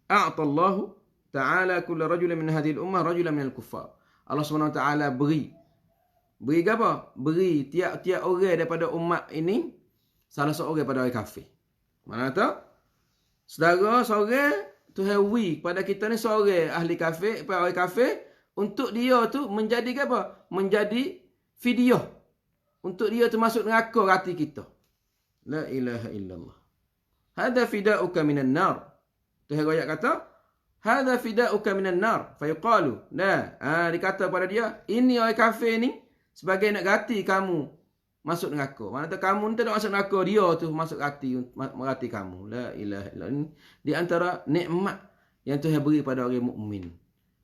A: A'tallahu ta'ala kulla rajulin min hadhihi al-ummah rajulan min al-kuffar. Allah SWT beri apa? Beri tiap-tiap orang daripada umat ini salah seorang pada orang kafir. Mana tu? Saudara seorang Tuhan wi kepada kita ni seorang ahli kafir, pada orang kafir, untuk dia tu menjadi apa? Menjadi video. Untuk dia tu masuk neraka hati kita. La ilaha illallah. Hada fida'uka minan nar. Tuhan ayat kata, hada fida'uka minan nar. Fayuqalu. Dikata pada dia, ini orang kafir ni sebagai nak ganti kamu masuk neraka. Maksudnya kamu ni tak masuk neraka, dia tu masuk merati kamu. La ilaha illallah. Ini di antara nikmat yang Tuhan beri pada orang mukmin.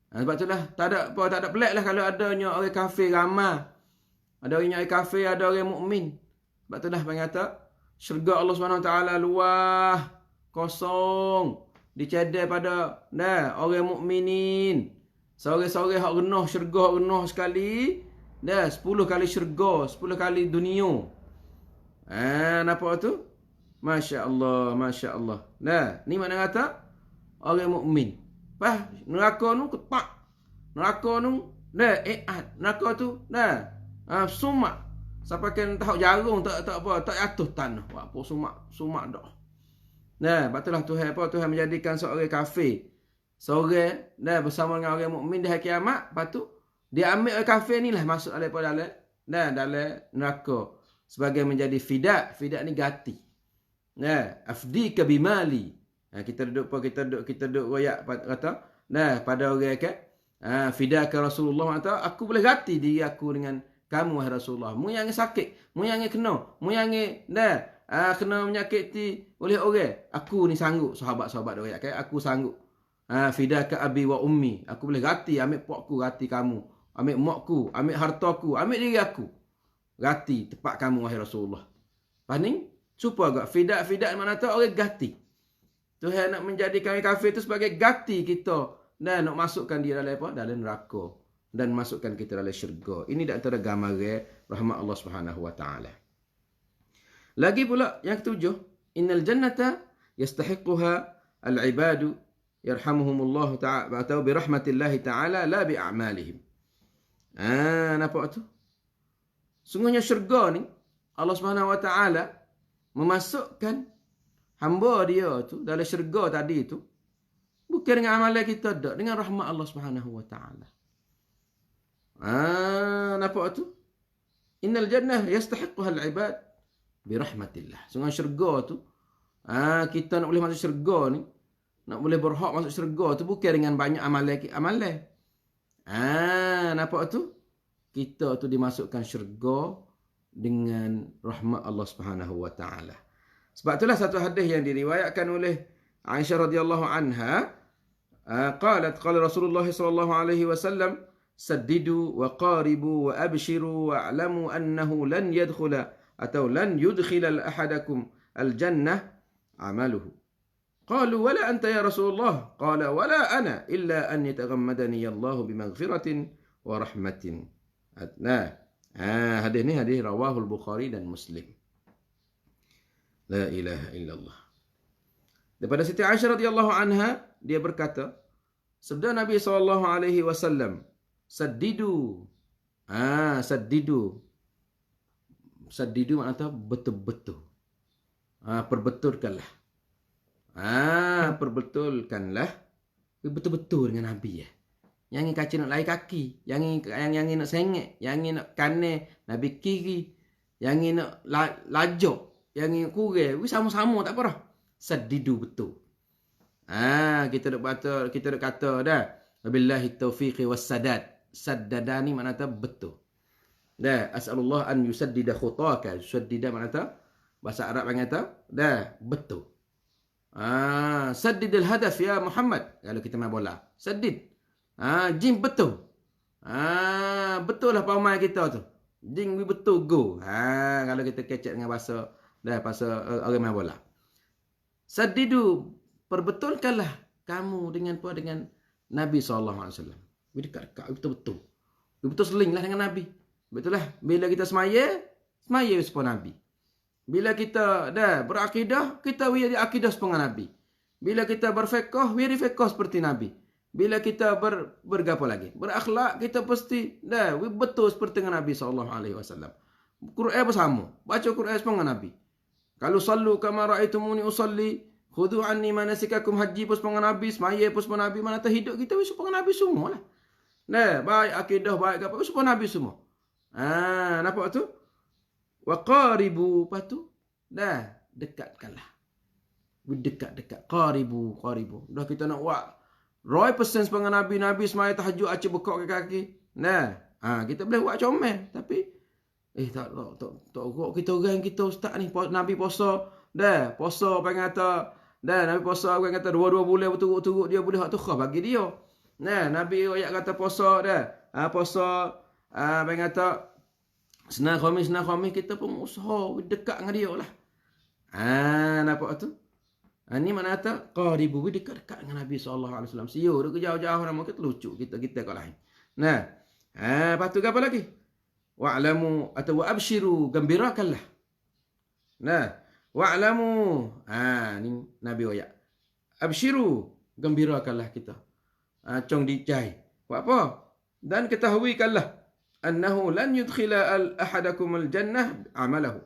A: Sebab itulah tak ada pelik lah kalau adanya orang kafir ramai. Ada orang kafir, ada orang mukmin. Sebab itulah kata syurga Allah SWT luah, kosong, dicedai pada orang mukminin. Sore-sore hak renah syurga, hak renah sekali. 10 kali syurga, 10 kali dunia. Nampak tu? Masya Allah, Masya Allah. Ni mana kata? Orang mukmin. Neraka nu ketak. Neraka nu neraka tu sumak. Sampai kan tak jarum, tak apa, tak jatuh tanah. Apa sumak dah. Batulah Tuhan Tuhan menjadikan seorang kafir, seorang bersama dengan orang mukmin di hari kiamat. Patu dia ambil orang kafir ni lah masuk dalam neraka sebagai menjadi fidak. Fidak ni ganti. Afdika bimali. Kita duduk royak kata pada orang fidaka Rasulullah kata, aku boleh ganti diri aku dengan kamu wahai Rasulullah. Mu yang sakit, mu yang kena, mu yang kena menyakiti oleh orang, aku ni sanggup. Sahabat-sahabat dia royak aku sanggup. Fidaka abi wa ummi, aku boleh ganti, ambil pokku ganti kamu, ambil makku, ambil hartaku, ambil diri aku, ganti tepat kamu wahai Rasulullah. Paning supaya agak fidak mana tahu orang ganti. Tuhan nak menjadikan kafir itu sebagai ganti kita dan nak masukkan dia dalam apa? Dalam neraka dan masukkan kita dalam syurga. Ini di antara gambaran rahmat Allah Subhanahu wa taala. Lagi pula yang ketujuh, innal jannata yastahiquha al-ibadu yarhamuhumullah ta'ala atau bi rahmatillahi ta'ala la bi a'malihim. Nampak tu? Sungguhnya syurga ni Allah Subhanahu wa taala memasukkan hamba dia tu dalam syurga tadi tu bukan dengan amalan kita dak, dengan rahmat Allah Subhanahu wa taala. Nampak tu? Innal jannah yastahiquha al-ibad bi rahmatillah. Sungguh syurga tu kita nak boleh masuk syurga ni, nak boleh berhak masuk syurga tu bukan dengan banyak amalan. Nampak tu? Kita tu dimasukkan syurga dengan rahmat Allah Subhanahu wa taala. Sebab itulah satu hadis yang diriwayatkan oleh Aisyah radhiyallahu anha, qala Rasulullah sallallahu alaihi wasallam, saddidu wa qaribu wa abshiru wa a'lamu annahu lan yadkhula atau lan yudkhila ahadakum al-jannah amaluhu. Qalu wala anta ya Rasulullah? Qala wala ana illa an yataghammadani Allah bimaghfiratin wa rahmatin. Hadis ni hadis rawahul Bukhari dan Muslim. La ilaha illallah. Daripada Siti Aisyah radhiyallahu anha, dia berkata, sabda Nabi SAW, saddidu. Saddidu. Saddidu maknanya betul-betul. Perbetulkanlah. Perbetulkanlah. Betul-betul dengan Nabi ya. Yang ni kaca nak lari kaki, yang ni nak sengit, yang ni nak kanan, Nabi kiri, yang ni nak lajak, yang ni kurang, sama-sama tak apa dah. Saddidu betul. Kita duk kata dah. Wabillahi taufiqi wassadad. Saddada ni maknanya betul. Dah, as'alullah an yusaddida khutaka. Yusaddida maknanya bahasa Arab panggil dah betul. Saddidil hadaf ya Muhammad. Kalau kita main bola, saddid. Jim betul. Betul lah paumai kita tu. Jing betul go. Kalau kita kecek dengan bahasa orang main bola. Sadidu, perbetulkanlah kamu dengan Nabi SAW. Dekat-dekat betul-betul. Betul seling lah dengan Nabi. Betul lah. Bila kita semaya seperti Nabi. Bila kita berakidah, kita wiri akidah seperti Nabi. Bila kita berfiqh, wiri fiqh seperti Nabi. Bila kita bergapo lagi? Berakhlak, kita pasti betul seperti dengan Nabi SAW. Quran pun sama. Baca Quran seperti Nabi. Kalau sallu kama ra'aitumuni usalli, khudhu anni manasikakum, haji pun seperti Nabi, semaya pun seperti Nabi, mana terhidup kita pun seperti Nabi semua lah. Baik akidah, baik apa, seperti Nabi semua. Nampak tu? Wa qaribu, lepas tu dekatkanlah. Dekat. Qaribu. Dah kita nak buat 100% sepanjang Nabi semaya tahajud acik bekok kaki. Kita boleh buat comel, tapi tak kita orang kita ustaz ni Nabi puasa puasa pengen kata Nabi puasa orang kata 2 bulan berturut-turut dia boleh hak tu khah bagi dia. Nabi ayat kata puasa puasa pengen kata senang khamis kita pun usaha dekat dengan dia lah. Nampak tu? Ni mana kata qaribu, dekat-dekat dengan Nabi SAW. Siyo duk jauh-jauh nama kita lucu kita kat lain. Lepas tu apa lagi? Wa'lamu atau wa'abshiru, gembirakanlah. Wa'lamu. Ni Nabi ayat. Abshiru, gembirakanlah kita. Cong dicai. Buat apa? Dan ketahuikanlah annahu lan yudkhila ahadakum al-jannah amalahu.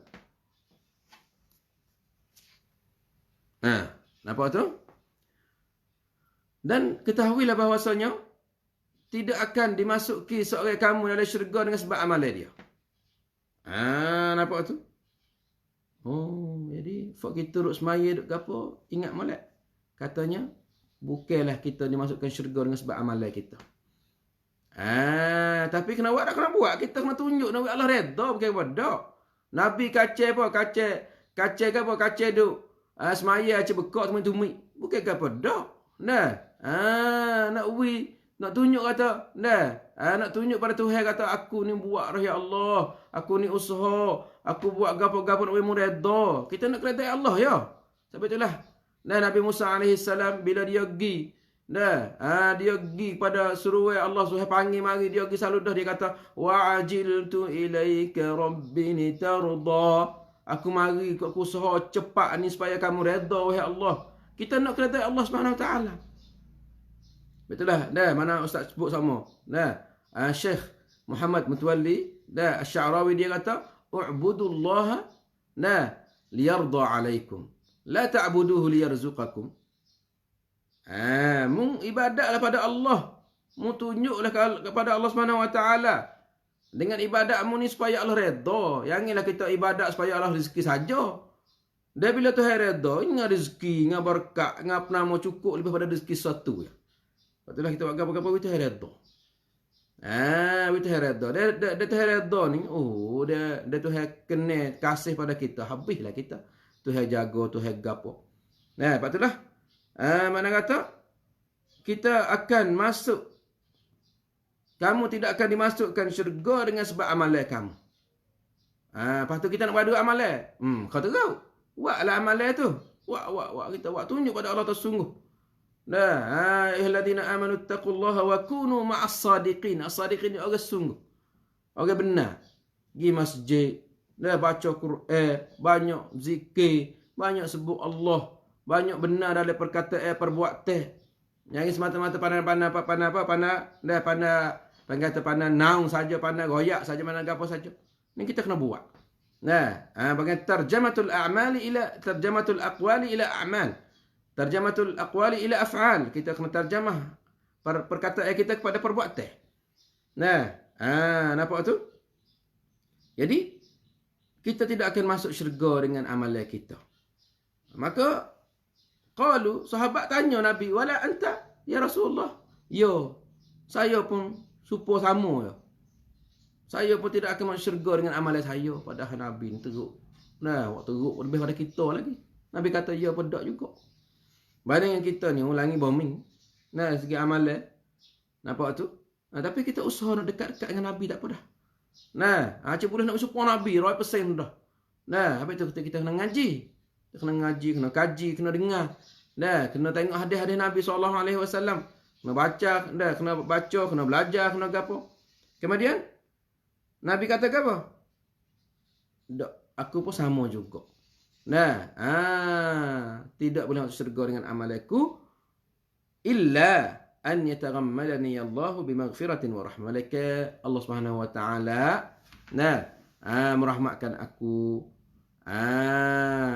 A: Nampak tu? Dan ketahuilah bahawasanya tidak akan dimasuki seorang kamu dalam syurga dengan sebab amalan dia. Nampak tu? Jadi fak kita duk semaya duk apa? Ingat molek. Katanya bukanlah kita dimasukkan syurga dengan sebab amalan kita. Tapi kena buat. Kita kena tunjuk Nabi Allah redha bukan bodoh. Nabi kacai duk semaya acik bekok teman-teman. Bukan apa dah. Nak tunjuk kata, nak tunjuk pada Tuhan kata aku ni buat ya Allah, aku ni usaha, aku buat gapo-gapo nak mu redha. Kita nak redha Allah ya. Sebab itulah Nabi Musa AS bila dia pergi dia pergi pada suruh Allah suruh panggil mari dia pergi selalu dah dia kata wa ajiltu ilaika rabbi litarda. Aku mari aku usaha cepat ni supaya kamu redha wahai Allah. Kita nak redha Allah Subhanahu Wa Taala. Betul lah. Mana ustaz sebut sama. Syekh Muhammad Mutawalli Asy-Sya'rawi dia kata u'budullaha liyarda 'alaikum. La ta'buduhu liyarzuqakum. Mung ibadahlah pada Allah. Mung tunjuklah kepada Allah Subhanahu Wa Taala. Dengan ibadatmu ni supaya Allah redha. Janganlah kita ibadat supaya Allah rezeki saja. Dan bila Tuhan redha, ingat rezeki, ingat berkat, ingat nama cukup lebih pada rezeki satu. Patutlah kita buat apa-apa Tuhan redha. Tuhan redha. Dia Tuhan redha ni, dia Tuhan kena kasih pada kita. Habislah kita. Tuhan jaga, Tuhan gapo. Patutlah. Mana kata kita akan masuk. Kamu tidak akan dimasukkan syurga dengan sebab amalan kamu. Lepas tu kita nak buat dua amalan. Kau tahu. Buatlah amalan tu. Buat kita buat tunjuk pada Allah tersungguh. Ayyuhalladzina amanu taqullaha wa kunu ma'as sadiqin. As-sadiqin ni orang sungguh. Orang benar. Pergi masjid. Baca Quran. Banyak zikir. Banyak sebut Allah. Banyak benar dalam perkataan perbuatan. Jangan semata-mata pandai naung saja, pandai goyak saja, pandai apa saja. Ni kita kena buat. Bagian tarjamatul aqwali ila a'mal. Tarjamatul aqwali ila af'al. Kita kena terjemah perkataan kita kepada perbuatan. Nampak tu? Jadi kita tidak akan masuk syurga dengan amalan kita. Maka qalu, sahabat tanya Nabi, wala anta ya Rasulullah. Yo, saya pun supo sama ya. Saya pun tidak akan masuk syurga dengan amalan saya. Padahal Nabi ni teruk. Waktu teruk lebih pada kita lagi. Nabi kata ya pedak juga. Banding kita ni ulangi bombing. Segi amalan. Nampak tu? Tapi kita usaha nak dekat-dekat dengan Nabi tak apa dah. Nah, cik boleh nak support Nabi 100% dah. Nah, habis tu kita kena ngaji. Kita kena ngaji, kena kaji, kena dengar. Dah, kena tengok hadis-hadis Nabi SAW. Kena baca, kena baca, kena belajar, kena gapo. Kemudian Nabi kata apa? Aku pun sama juga. Nah, tidak boleh masuk syurga dengan amal aku illa an yataghammadani Allah bimaghfiratin wa rahmah. Allah Subhanahu wa taala merahmatkan aku.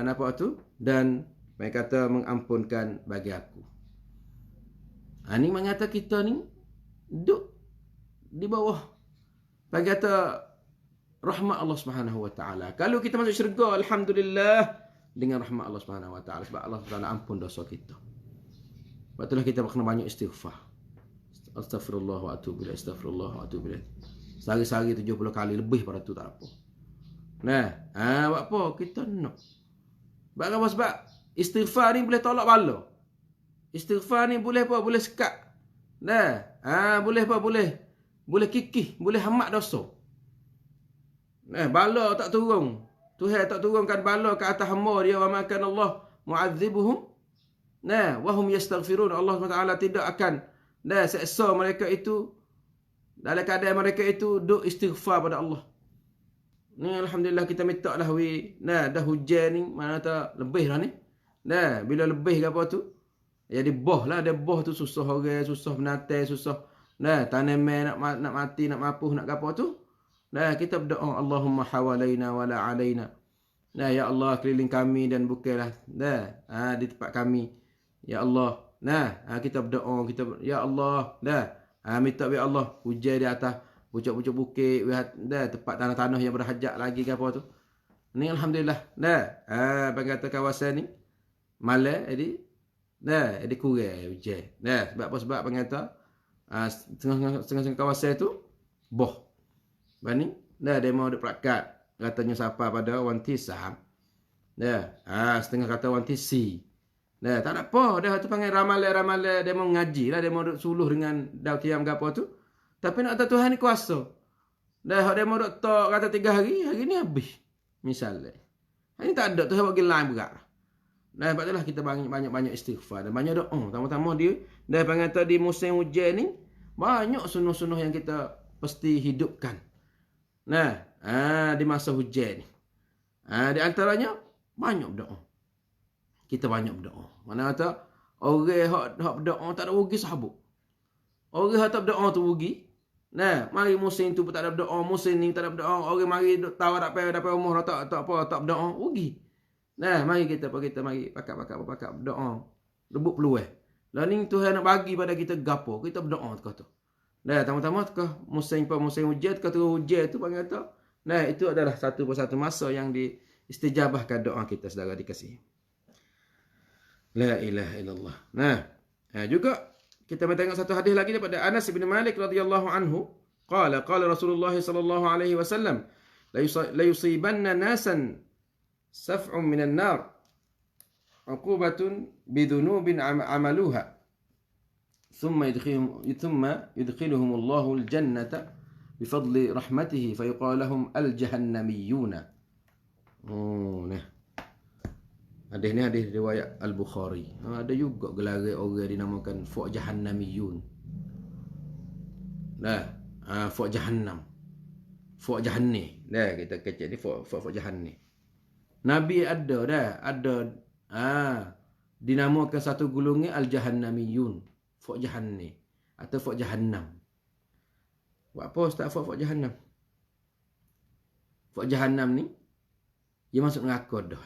A: Napa tu? Dan mereka kata mengampunkan bagi aku. Ni mengata kita ni duduk di bawah bagi kata rahmat Allah Subhanahu wa taala. Kalau kita masuk syurga, alhamdulillah dengan rahmat Allah Subhanahu wa taala, sebab Allah Subhanahu ampun dosa kita. Sebab itulah kita kena banyak istighfar. Astaghfirullah wa atubu ilaih, astaghfirullah wa atubu ilaih. Sehari-hari 70 kali lebih pada tu tak apa. Nah, buat apa kita nak? Sebab apa? Sebab istighfar ni boleh tolak bala. Istighfar ni boleh apa? Boleh sekat. Nah, boleh apa? Boleh kikih, boleh hamat dosa. Bala tak turun. Tuhan tak turunkan bala ke atas hamba dia, wa makan Allah mu'adzibuhum. Wa hum yastaghfirun. Allah SWT tidak akan seksa mereka itu dalam keadaan mereka itu duk istighfar pada Allah. Ni alhamdulillah kita minta lah dah hujan ni mana tak lebih lah ni. Bila lebih ke apa tu? Jadi boh lah, ada boh tu susah orang, susah binatang, susah tanaman nak mati, nak mapuh, nak apa tu. Kita berdoa Allahumma hawalaina wala alaina. Ya Allah keliling kami dan bukanlah di tempat kami. Ya Allah. Kita berdoa, ya Allah. Minta ya Allah hujan di atas pucuk-pucuk bukit, tempat tanah-tanah yang berhajat lagi ke apa tu. Ni alhamdulillah. Bagi kata kawasan ni malam jadi kurang hujan. Sebab apa? Sebab pengata setengah-setengah kawasan tu boh. Bani dia mau ada pelakat katanya siapa pada wanti saham. Setengah kata wanti si. Tak ada apa, dah tu panggil ramalan dia mau ngaji lah, dia mau duk suluh dengan dau tiam ke apa tu. Tapi nak tahu Tuhan ni kuasa. Dia mau duk tok kata 3 hari ni habis. Misalnya. Ini tak ada, Tuhan bagi lain berat. Sebab itulah kita banyak istighfar dan banyak doa. Tama-tama dia panggil tadi musim hujan ni banyak sunnah-sunnah yang kita pasti hidupkan. Di masa hujan ni. Di antaranya banyak berdoa. Kita banyak berdoa. Mana kata orang hak berdoa tak ada rugi sahabat. Orang hak tak berdoa tu rugi. Mari musim tu pun tak ada berdoa, musim ni tak ada berdoa. Orang mari tahu dapat umur tak berdoa, rugi. Mari kita mari pakat berdoa. Rebut peluang. Lah ni Tuhan nak bagi pada kita gapo, kita berdoa kata. Tama-tama tukah musim hujan, tukah turun hujan tu panggil kata. Itu adalah satu persatu masa yang diistijabahkan doa kita, saudara dikasihi. La ilaha illallah. Juga kita tengok satu hadis lagi daripada Anas bin Malik radhiyallahu anhu. Qala Rasulullah sallallahu alaihi wasallam, la yusibanna nasan saf'un minan nar uqubatun bidhunubin amaluha. ثم يدخلهم الله الجنة بفضل رحمته فيقال لهم الجهنميون. Hadis ni hadis riwayat Al-Bukhari. Ada juga gelar orang dinamakan Fuq Jahannamiyun. Fuq Jahannam. Fuq Jahanni. Kita kecek ni Fuq Jahanni. Nabi ada dinamakan satu gulungnya Al-Jahannamiyun. Fuq Jahanni atau Fuq Jahannam. Buat apa Ustaz Fuq Jahannam? Fuq Jahannam ni dia masuk neraka dah.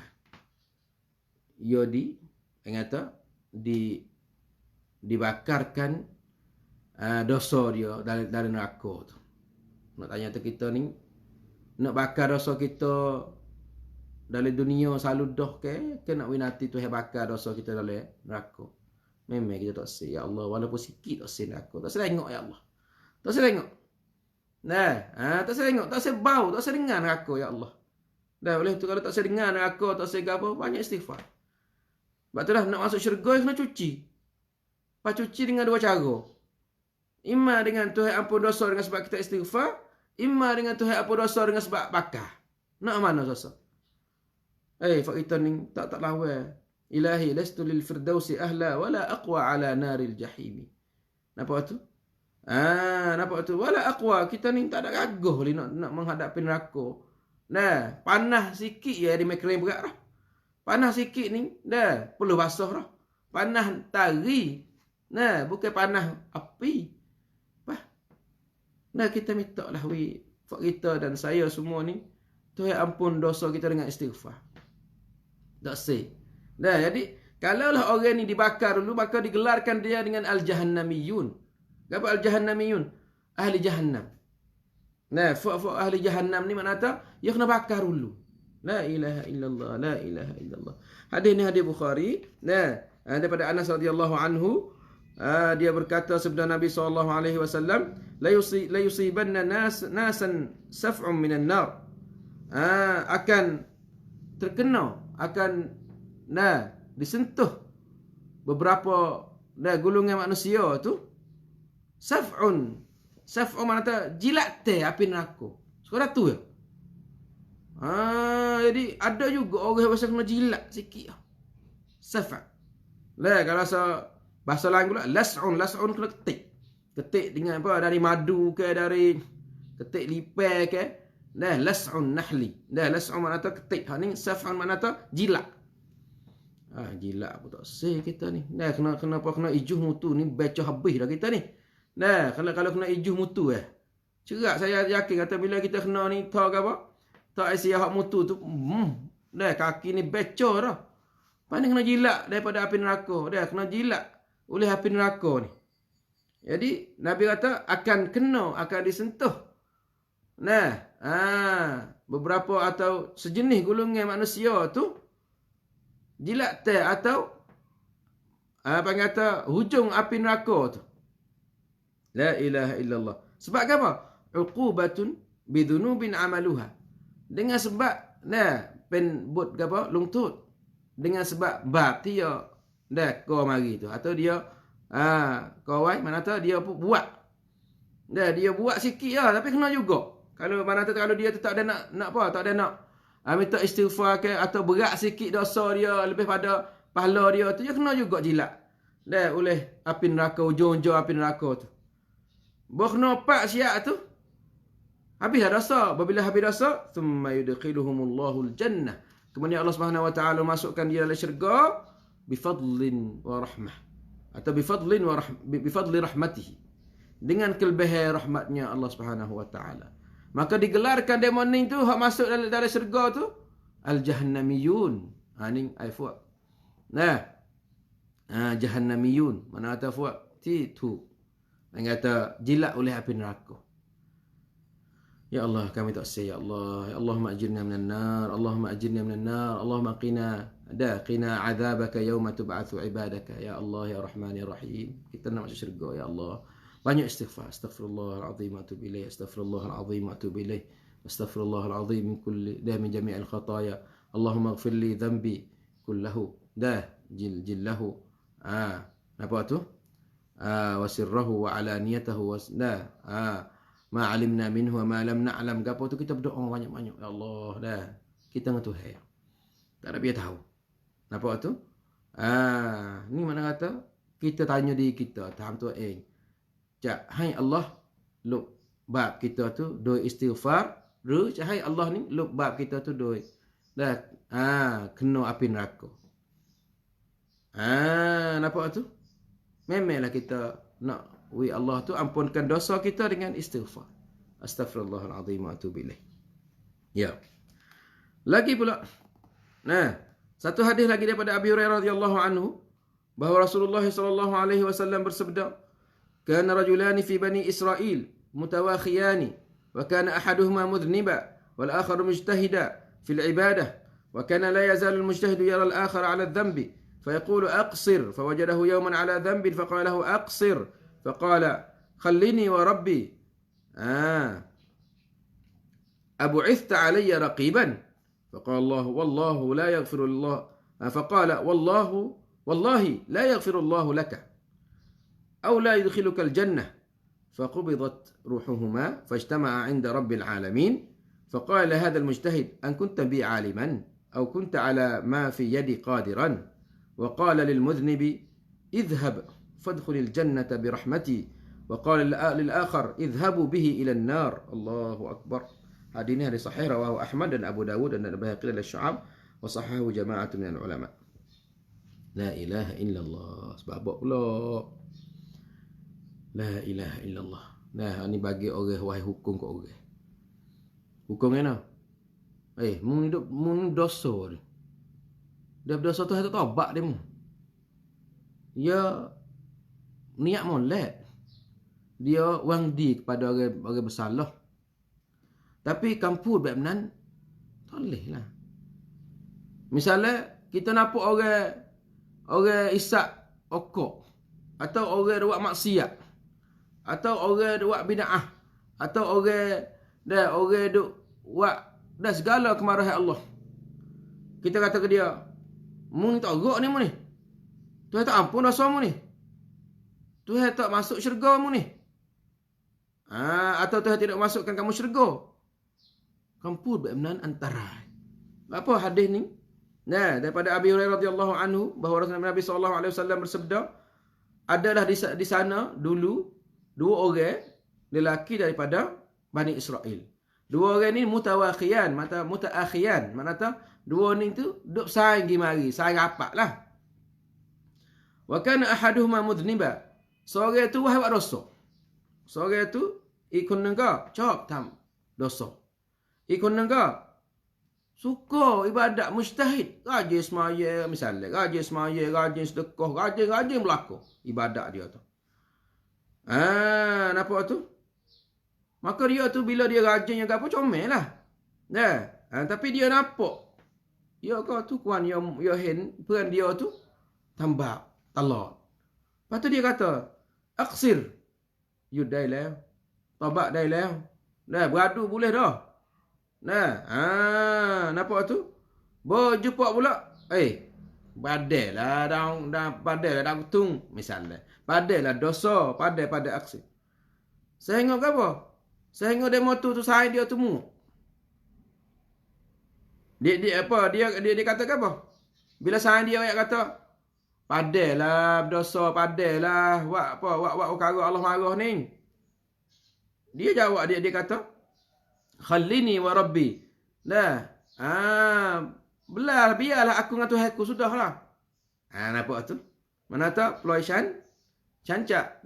A: Dia dibakarkan dosa dia dari neraka tu. Nak tanya tu kita ni nak bakar dosa kita dalam dunia selalu dah ke nak winati tu bakar dosa kita dalam neraka. Memang kita tak say ya Allah, walaupun sikit tak say neraka. Tak say tengok ya Allah. Tak say tengok. Tak say tengok, tak say bau, tak say dengar neraka ya Allah. Oleh tu kalau tak say dengar neraka, tak say apa, banyak istighfar. Sebab tu nak masuk syurga kena cuci. Cuci dengan 2 cara. Imma dengan Tuhan ampun dosa dengan sebab kita istighfar, imma dengan Tuhan ampun dosa dengan sebab bakar. Nak mana sasa? Fak kita ni tak lawa. Ilahi lastu lil firdausi ahla wala aqwa ala naril jahimi. Nampak tu? Nampak tu? Wala aqwa, kita ni tak ada gagah li nak menghadapi neraka. Nah, panah sikit ya di mekering berat dah. Panah sikit ni dah perlu basah dah. Panah tari. Nah, bukan panah api. Nah, kita minta lah fak kita dan saya semua ni, Tuhan ampun dosa kita dengan istighfar. Tak say. Nah, jadi kalaulah orang ni dibakar dulu, maka digelarkan dia dengan al-jahannamiyun. Apa al-jahannamiyun? Ahli jahannam. Nah, fak ahli jahannam ni mana tak? Dia kena bakar dulu. La ilaha illallah, la ilaha illallah. Hadis ni hadis Bukhari. Nah, daripada Anas radhiyallahu anhu, dia berkata sabda Nabi SAW, la yusibanna nasan saf'un minan nar. Akan terkena, akan disentuh beberapa golongan manusia tu. Saf'un mana tu? Jilat api neraka. Sekarang tu ya. Jadi ada juga orang yang kena jilat sikit. Saf'. Kalau bahasa lain pula, las'un kena ketik. Ketik dengan apa? Dari madu ke, dari ketik lipai ke. Las'un nahli. Las'un mana tu ketik. Ni saf'un mana tu? Jilat. Jilat apa tak say kita ni. Kenapa kena ijuh mutu ni baca habis dah kita ni. Kalau kena ijuh mutu cerak saya yakin kata bila kita kena ni tak apa? Tak isi hak mutu tu. Kaki ni baca dah. Pandai kena jilat daripada api neraka. Kena jilat oleh api neraka ni. Jadi Nabi kata akan kena, akan disentuh. Beberapa atau sejenis golongan manusia tu jilat atau panggil kata hujung api neraka tu. La ilaha illallah. Sebab apa? Uqubatun bidhunubin amaluha. Dengan sebab pen but apa? Lungtut. Dengan sebab bab dia kau mari tu, atau dia kawan mana tu dia buat. Dia buat sikit lah tapi kena juga. Kalau mana tu kalau dia tu tak ada nak apa, tak ada nak minta istighfar ke atau berat sikit dosa dia lebih pada pahala dia tu, dia kena juga jilat. Oleh api neraka, ujung-ujung api neraka tu. Kena pak siap tu. Habis dosa. Apabila habis dosa, thumma yudkhiluhumullahul jannah. Kemudian Allah Subhanahu wa taala masukkan dia dalam syurga bifadlin wa rahmah. Atau bifadli rahmatihi. Dengan kelebihan rahmatnya Allah Subhanahu wa taala. Maka digelarkan demon ni tu hak masuk dalam syurga tu al-jahannamiyun. Ni ai fuak. Jahannamiyun. Mana kata fuak? Itu. Yang kata jilat oleh api neraka. Ya Allah, kami tak say, ya Allah. Ya Allahumma ajirna minan nar. Allahumma ajirna minan nar. Allahumma qina azabaka yawma tub'atsu ibadaka. Ya Allah, ya Rahman, ya Rahim. Kita nak masuk syurga, ya Allah. Banyak istighfar. Astaghfirullahalazim wa atubu ilaih. Astaghfirullahalazim wa atubu ilaih. Astaghfirullahalazim min jami'il khataaya. Allahumma ighfir li dhanbi kullahu. Jillahu. Apa tu? Wa sirrahu wa alaniyatahu ma alimna minhu wa ma lam na'lam. Gapo tu kita berdoa banyak-banyak. Ya Allah, kita dengan Tuhan. Tak ada dia tahu. Nampak tu? Ni mana kata kita tanya diri kita, taham tu hai Allah, luk bab kita tu doi istighfar, hai Allah ni luk bab kita tu doi kena api neraka. Nampak tu? Memanglah kita nak Allah tu ampunkan dosa kita dengan istighfar. Astaghfirullahalazim wa atubu ilaih. Ya. Lagi pula. Satu hadis lagi daripada Abi Hurairah radhiyallahu anhu bahawa Rasulullah sallallahu alaihi wasallam bersabda, "Kana rajulani fi bani Israil mutawakhiyani wa kana ahaduhuma mudhniba wal akharu mujtahida fil ibadah wa kana la yazalu al mujtahidu yara al akhar ala adh-dhanbi فيقول أقصر فوجده يوما على ذنب فقال له أقصر فقال خلني وربي أبعثت علي رقيبا فقال الله والله لا يغفر الله فقال والله لا يغفر الله لك أو لا يدخلك الجنة فقبضت روحهما فاجتمع عند رب العالمين فقال لهذا المجتهد أن كنت بي عالما أو كنت على ما في يدي قادرا وقال للمذنب اذهب فادخل الجنة برحمتي وقال للآخر اذهبوا به إلى النار. الله أكبر. Hadis ini hadis sahih rawahu Ahmad dan Abu Dawud dan Al-Baihaqi dan Syu'ab wa sahahu jama'atun minal ulama. La ilaha illallah. Sebab apa pula? La ilaha illallah. Nah, ni bagi orang wahai hukum ke orang. Hukum mana? Mun dosa ni. Dia berdosa tu tak taubat dia mu. Ya niat molek. Dia wang di kepada orang bersalah. Tapi kampur benan tak boleh lah. Misalnya kita nampak orang isak okok atau orang buat maksiat atau orang buat bid'ah atau orang duk buat dah segala kemarahan Allah. Kita kata ke dia, mu ni tak gerak ni mu ni. Tuhan tak ampun dosa mu ni. Tuhan tak masuk syurga mu ni. Atau Tuhan tidak masukkan kamu syurga. Kampur benan antara. Apa hadis ni? Nah, daripada Abi Hurairah radhiyallahu anhu bahawa Rasulullah Nabi sallallahu alaihi wasallam bersabda, adalah di sana dulu dua orang lelaki daripada Bani Israel. Dua orang ni mutaakhiyan. Maknanya dua ni tu duk saing gi mari, saing rapat lah. Wa kana ahaduhuma mudhniba. Seorang tu buat dosa. Seorang tu ikut nengka cop tam dosa. Ikut nengka suka ibadat mujtahid, rajin semaya misalnya, rajin semaya, rajin sedekah, rajin berlaku ibadat dia tu. Nampak tu? Maka dia tu bila dia rajin yang apa comel lah. Tapi dia nampak ya kau tu kuan ya hen peran dia tu tambah talak. Lepas tu dia kata, "Aqsir." You dai lah. Tobat dai lah. Dah beradu boleh dah. Nampak tu? Berjumpa pula. Badai lah badai lah dah kutung misalnya. Badai lah dosa, badai pada aksi. Sehingga apa? Sehingga demo tu sayang dia tu mu. Dia kata apa? Bila sayang dia kata, padailah berdosa, padailah buat perkara Allah marah ni. Dia jawab dia kata, khallini wa rabbi. Biarlah aku dengan Tuhanku sudahlah. Nampak tu? Mana tak Ploishan cancak.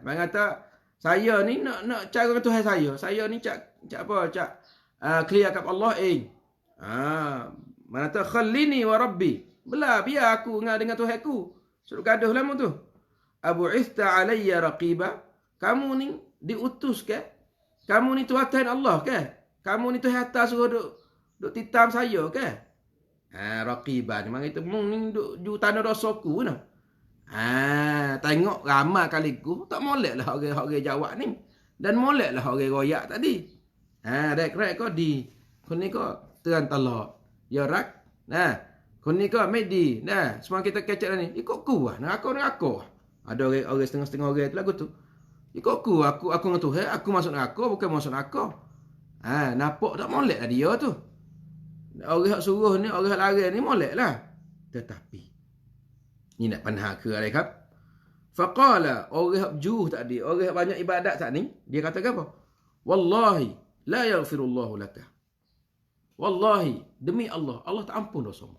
A: Bang kata saya ni nak cara dengan Tuhan saya. Saya ni cak clear kat Allah mana tak khallini wa rabbi. Biar aku dengan Tuhanku. Suruh gaduh lah mu tu. Abu Ista alayya raqiba. Kamu ni diutus ke? Kamu ni Tuhan Allah ke? Kamu ni Tuhan atas suruh duk titam saya ke? Raqiban. Memang itu mu ni duk tanda dosaku nah. Tengok ramai kali ku tak molek lah orang jawab ni. Dan molek lah orang royak tadi. Rek kau di. Kau ni kau teran talak. Ya rak. Kau ni kau medi. Semua kita kecek ni. Ikut ku lah. Aku. Ada orang setengah-setengah orang tu lagu tu. Ikut ku. Aku dengan Tuhan. Aku masuk neraka. Bukan masuk neraka. Nampak tak molek lah dia tu. Orang suruh ni, orang lari ni molek lah. Tetapi ni nak panah keอะไรครับ Faqala, orang juh tadi, orang banyak ibadat tak ni, dia kata apa? Wallahi la yaghfirullahu laka. Wallahi, demi Allah, Allah tak ampun dosamu.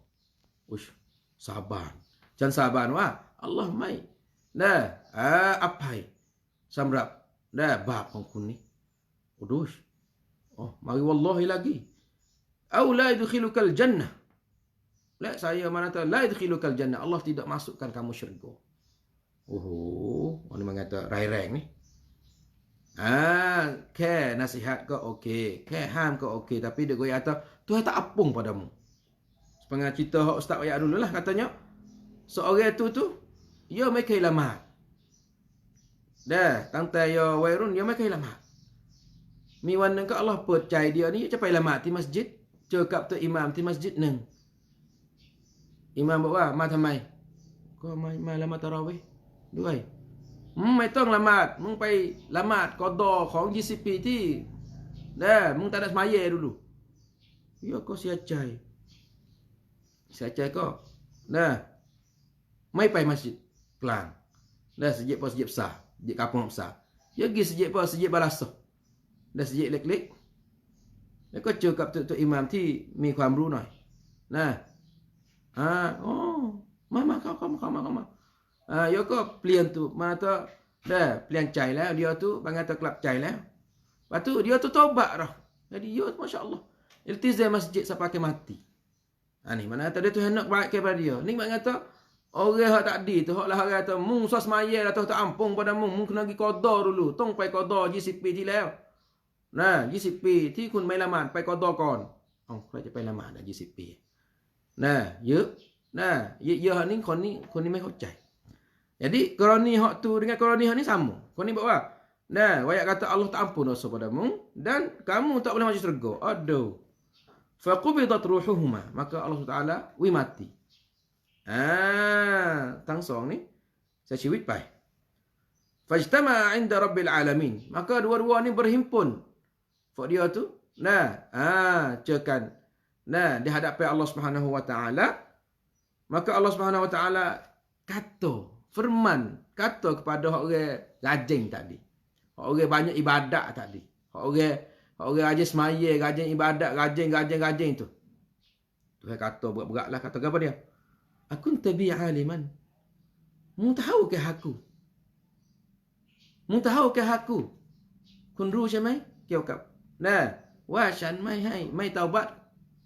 A: Ush, sabar. Jangan sabar wah. Allah mai. Apai. Samrap. Bab pun ni. Udush. Mari wallahi lagi. Au la yudkhilukal jannah. Saya mana tahu la yadkhilukal jannah. Allah tidak masukkan kamu syurga. Orang mengata raireng ni. Ke nasihat kau okey, ke ham kau okey, tapi dia goyak kata Tuhan tak apung padamu. Sepengah cerita hak ustaz ayat dululah katanya. Seorang tu ia mai kehilamat. Tangtai ya wairun ia mai kehilamat. Mi wan ke Allah percaya dia ni capai lamat di masjid, cakap tu imam di masjid nang. Imam bawa ma thamai. Kau mai lamat tarawih. Duai. ไม่ต้องละหมาดมึงไปละหมาดกอดอของ GCP ที่มึงtak ada semaya dulu. Ya kau sia cai kau ไม่ไปมัสยิดกลางsejid apa sejid besar, sejid kampung besar. Ya pergi sejid apa sejid balasah. Sejidเล็กๆแล้วก็เจอกับตัวอิหม่ามที่มีความรู้หน่อยมาเข้ามาyaก็เปลี่ยนtu mana tuเปลี่ยนใจแล้ว dia tu bangga tu kelab ใจแล้ว lepas tu dia tu taubat dah. Jadi ya masya-Allah iltizam masjid sampai ke mati. Ni mana kata dia tu hendak baik kepada dia. Ni mak kata orang hak tadi tu hak lah kata mung sos maya dah tu tak ampung pada mung kena pergi qada dulu. Tong pai qada GCP ที่แล้วGCP ที่คุณไม่ละหมาดไปกอดอก่อนใครจะไปละหมาดGCP เยอะเยอะนี่คนนี้ไม่เข้าใจ Jadi koroni hak tu dengan koroni hak ni sama. Koroni buat apa? Wayak kata Allah tak ampun dosa padamu dan kamu tak boleh masuk syurga. Aduh. Faqubidat ruhuhuma. Maka Allah Taala mati. Tang song ni sayaชีวิตไป Fajtama 'inda rabbil alamin. Maka dua-dua ni berhimpun. Fak dia tu cekan di hadapan Allah Subhanahu wa taala. Maka Allah Subhanahu wa taala firman kepada orang rajin tadi. Orang banyak ibadat tadi. Orang rajin semaya, rajin ibadat, rajin tu. Tuhan kata berat-beratlah kata apa dia? Aku tabi aliman. Mu tahu ke aku? Mu tahu ke aku? Kunรู้ใช่ไหมเกี่ยวกับว่าฉันไม่เตาบัต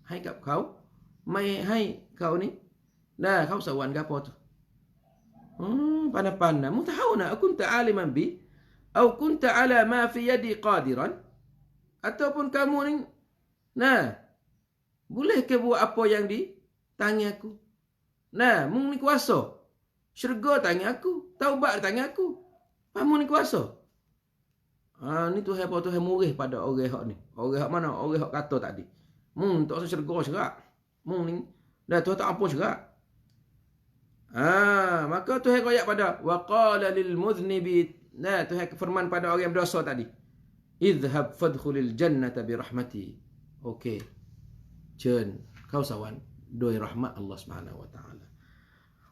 A: ให้กับเขาไม่ให้เขานี่เข้าสวรรค์กับพอ Pandai-pandai. Mu tahu nak kunta aliman bi atau kunta ala ma fi yadi qadiran ataupun kamu ni boleh ke buat apa yang di tangan aku? Mu ni kuasa. Syurga tangan aku, taubat tangan aku. Kamu ni kuasa. Ni Tuhan apa Tuhan murih pada orang hak ni. Orang hak mana? Orang hak kata tadi. Mu tak usah syurga serak. Mu ni Tuhan tak ampun serak. Maka Tuhan royak pada wa qala lil mudhnibi. Tuhan firman pada orang yang berdosa tadi. Idhhab fadkhulil jannata bi rahmati. Okey. Chen kau sawan doi rahmat Allah Subhanahu wa taala.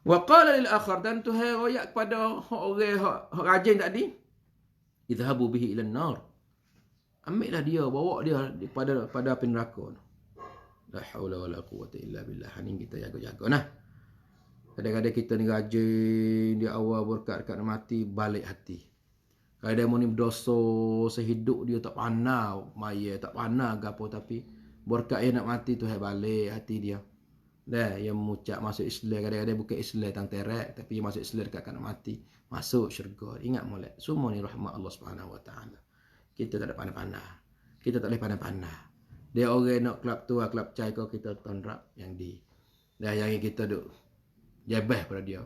A: Wa qala lil akhar, dan Tuhan royak kepada orang hak rajin tadi. Idhabu bihi ila an-nar. Ambillah dia, bawa dia pada api neraka. La haula wala quwwata illa billah. Ni kita jaga-jaga. Kadang-kadang kita ni rajin, dia awal berkat dekat mati, balik hati. Kadang mau ni berdosa sehidup dia tak pandang, maya tak pandang ke apa, tapi berkat dia nak mati tu balik hati dia. Yang mengucap masuk Islam, kadang-kadang bukan Islam tang terek, tapi dia masuk Islam dekat nak mati, masuk syurga. Ingat molek, semua ni rahmat Allah Subhanahu wa taala. Kita tak ada pandang-pandang. Kita tak boleh pandang-pandang. Dia orang nak kelab tua, kelab cai kau kita tonrak yang di. Yang kita duk jabah pada dia.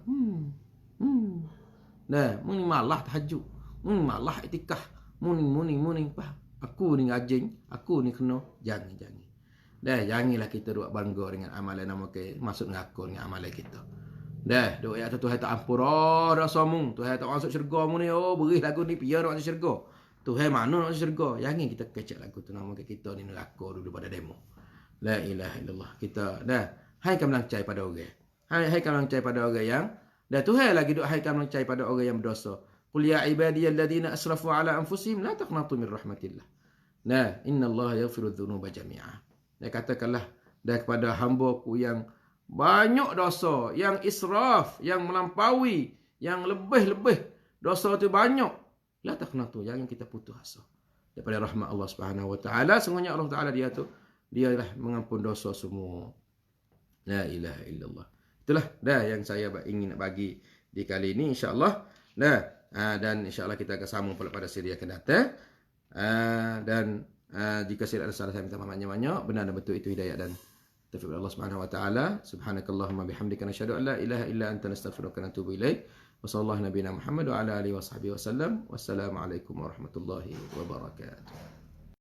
A: Muni malah tahajud. Muni malah itikaf. Muni. Aku ni ngajing, aku ni kena. Jangan. Janganlah kita duk bangga dengan amalan nama ke masuk ngaku dengan amalan kita. Duk ayat Tuhan tak ampun dosa mu. Tuhan tak masuk syurga mu ni. Beri lagu ni pian nak masuk syurga. Tuhan mana nak masuk syurga. Jangan kita kecek lagu tu nama ke kita ni neraka dulu pada demo. La ilaha illallah. Kita hai kami cai pada orang. Hai kami cai pada orang yang Tuhan lagi duk hai kami cai pada orang yang berdosa. Qul ya ibadiyalladzina asrafu ala anfusihim la taqnatu min rahmatillah. Innallaha yaghfiru dzunuba jami'a. Katakanlah kepada hamba-Ku yang banyak dosa, yang israf, yang melampaui, yang lebih-lebih dosa tu banyak. La taqnatu, jangan kita putus asa daripada rahmat Allah Subhanahu wa taala. Sungguhnya Allah Taala dialah mengampun dosa semua. La ilaha illallah. Itulah yang saya ingin nak bagi di kali ini insya-Allah. Dan insya-Allah kita akan sambung pada siri akan datang. Dan jika silap ada salah saya minta maaf banyak-banyak. Benar dan betul itu hidayah dan taufik Allah Subhanahu wa taala. Subhanakallahumma bihamdika nasyhadu an la ilaha illa anta nastaghfiruka wa natubu ilaik. Wa sallallahu nabiyana Muhammad wa ala alihi wa sahbihi wasallam. Wassalamu alaikum warahmatullahi wabarakatuh.